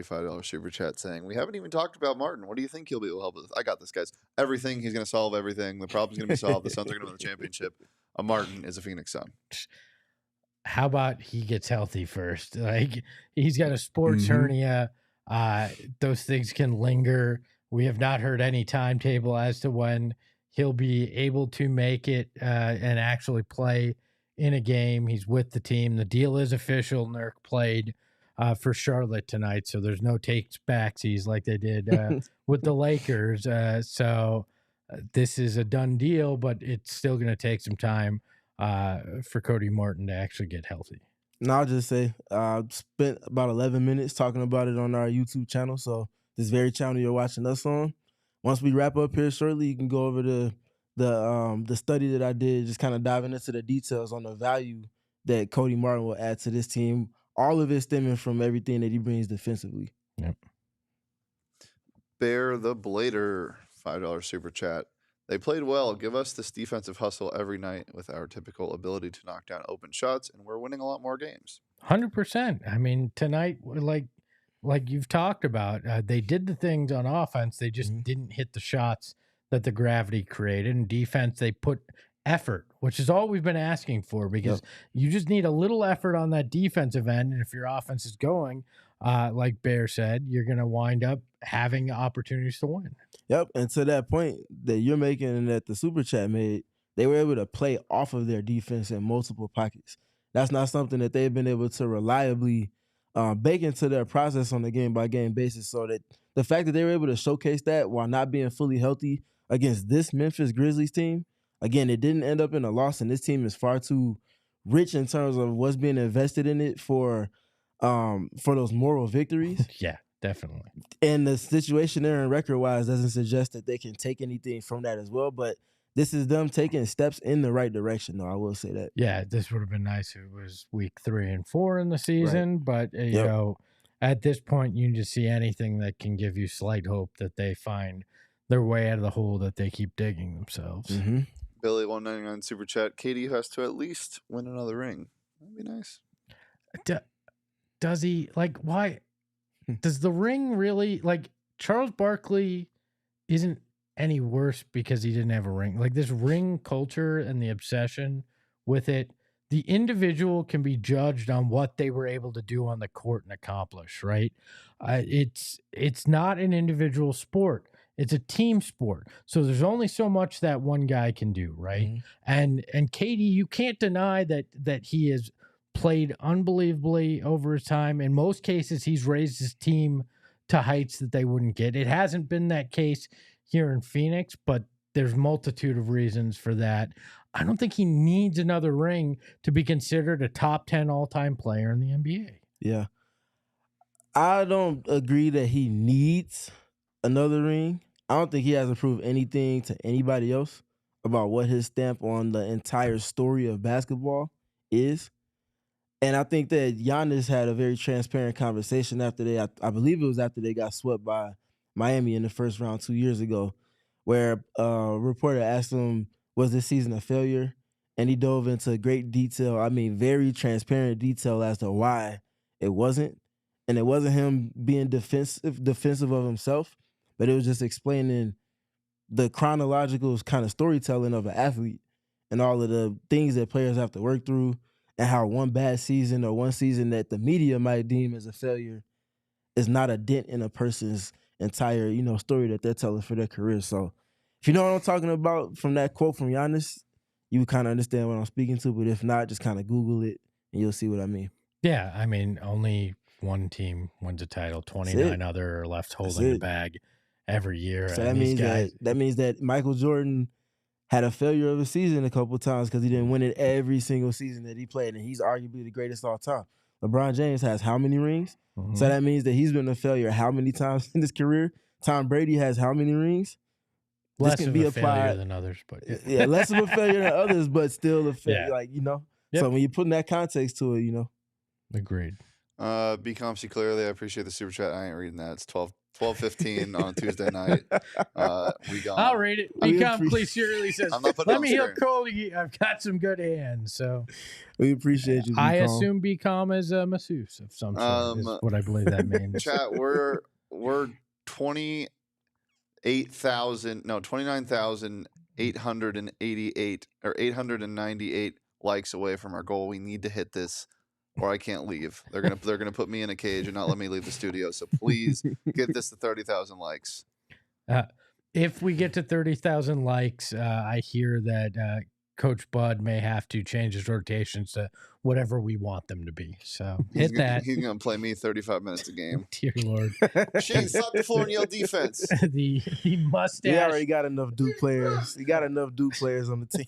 $5 super chat saying, we haven't even talked about Martin. What do you think he'll be able to help with? I got this, guys. Everything. He's going to solve everything. The problem's going to be solved. The Suns are going to win the championship. Martin is a Phoenix Sun. How about he gets healthy first? Like, he's got a sports hernia. Those things can linger. We have not heard any timetable as to when he'll be able to make it and actually play in a game. He's with the team. The deal is official. Nurk played for Charlotte tonight, so there's no takes backsies like they did with the Lakers. So this is a done deal, but it's still going to take some time for Cody Martin to actually get healthy. And I'll just say, spent about 11 minutes talking about it on our YouTube channel. So this very channel you're watching us on. Once we wrap up here shortly, you can go over to the study that I did, just kind of diving into the details on the value that Cody Martin will add to this team. All of it stemming from everything that he brings defensively. Yep. Bear the Blader, $5 super chat. They played well. Give us this defensive hustle every night with our typical ability to knock down open shots, and we're winning a lot more games. 100%. I mean, tonight, like you've talked about, they did the things on offense. They just didn't hit the shots that the gravity created. And defense, they put effort, which is all we've been asking for, because you just need a little effort on that defensive end. And if your offense is going, like Bear said, you're going to wind up having opportunities to win. Yep. And to that point that you're making and that the super chat made, they were able to play off of their defense in multiple pockets. That's not something that they've been able to reliably bake into their process on a game-by-game basis. So that the fact that they were able to showcase that while not being fully healthy against this Memphis Grizzlies team, again, it didn't end up in a loss, and this team is far too rich in terms of what's being invested in it for those moral victories. Yeah, definitely. And the situation they're in record-wise doesn't suggest that they can take anything from that as well, but this is them taking steps in the right direction, though. I will say that. Yeah, this would have been nice if it was week 3 and 4 in the season, but you know, at this point, you can just see anything that can give you slight hope that they find their way out of the hole that they keep digging themselves. Billy 199 super chat. KD has to at least win another ring. That'd be nice. Does he, like, why? Does the ring really, like, Charles Barkley isn't any worse because he didn't have a ring? Like, this ring culture and the obsession with it, the individual can be judged on what they were able to do on the court and accomplish, right? It's not an individual sport. It's a team sport. So there's only so much that one guy can do, right? And KD, you can't deny that he has played unbelievably over his time. In most cases, he's raised his team to heights that they wouldn't get. It hasn't been that case here in Phoenix, but there's multitude of reasons for that. I don't think he needs another ring to be considered a top 10 all-time player in the NBA. Yeah. I don't agree that he needs another ring. I don't think he has to prove anything to anybody else about what his stamp on the entire story of basketball is. And I think that Giannis had a very transparent conversation after I believe it was after they got swept by Miami in the first round 2 years ago, where a reporter asked him, was this season a failure? And he dove into great detail, very transparent detail as to why it wasn't. And it wasn't him being defensive of himself, but it was just explaining the chronological kind of storytelling of an athlete and all of the things that players have to work through, and how one bad season or one season that the media might deem as a failure is not a dent in a person's entire, story that they're telling for their career. So if you know what I'm talking about from that quote from Giannis, you kind of understand what I'm speaking to. But if not, just kind of Google it and you'll see what I mean. Yeah, I mean, only one team wins a title. 29 other are left holding the bag every year. So that means that Michael Jordan had a failure of a season a couple of times because he didn't win it every single season that he played, and he's arguably the greatest all time. LeBron James has how many rings? Mm-hmm. So that means that he's been a failure how many times in his career? Tom Brady has how many rings? Less of a failure than others, but yeah, less of a failure than others, but still a failure. Yep. So when you put in that context to it, Agreed. BComC clearly, I appreciate the super chat. I ain't reading that. It's 12:15 on a Tuesday night. We got. I'll read it. BComC surely says, "Let me heal Cody. I've got some good hands." So we appreciate you. I assume BCom is a masseuse of some sort. Is what I believe that means. Chat. We're 29,888 or 898 likes away from our goal. We need to hit this, or I can't leave. They're gonna put me in a cage and not let me leave the studio. So please get this to 30,000 likes. If we get to 30,000 likes, I hear that Coach Bud may have to change his rotations to whatever we want them to be. So He's gonna play me 35 minutes a game. Dear Lord. Shane, slap the floor and yell defense. the mustache. He already got enough Duke players. He got enough Duke players on the team.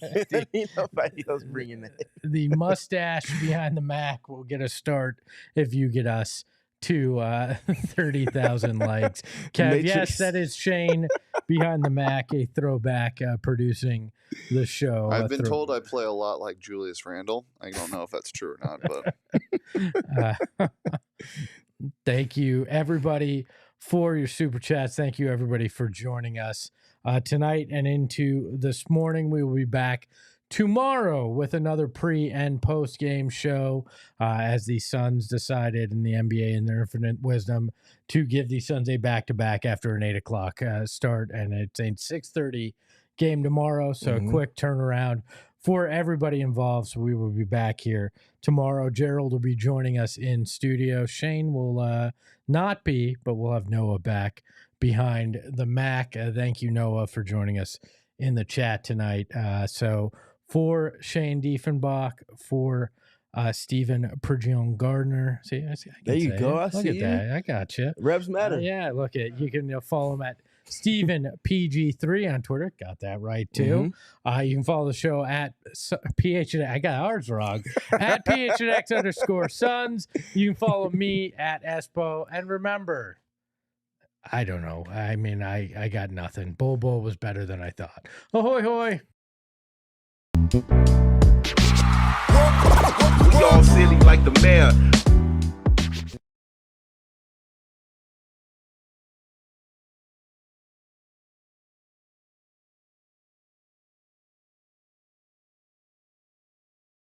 Nobody else bringing that. The mustache behind the Mac will get a start if you get us to 30,000 likes. Kev, yes, that is Shane behind the Mac, a throwback producing the show. I've been told I play a lot like Julius Randle. I don't know if that's true or not, but thank you everybody for your super chats. Thank you everybody for joining us tonight and into this morning. We will be back tomorrow with another pre and post game show as the Suns decided in the NBA in their infinite wisdom to give the Suns a back-to-back after an 8 o'clock start, and it's a 6:30 game tomorrow, so a quick turnaround for everybody involved. So we will be back here tomorrow. Gerald will be joining us in studio. Shane will not be, but we'll have Noah back behind the Mac. Thank you, Noah, for joining us in the chat tonight. So for Shane Diefenbach, for Stephen Pergion Gardner. See, there you go. Look at that. I got you. Reps matter. Yeah, look at you can follow him at Stephen PG3 on Twitter. Got that right too. You can follow the show at PHNX. I got ours wrong. At PHNX_Suns. You can follow me at Espo. And remember, I don't know. I mean, I got nothing. Bol Bol was better than I thought. Ahoy, hoy. We all silly like the mayor.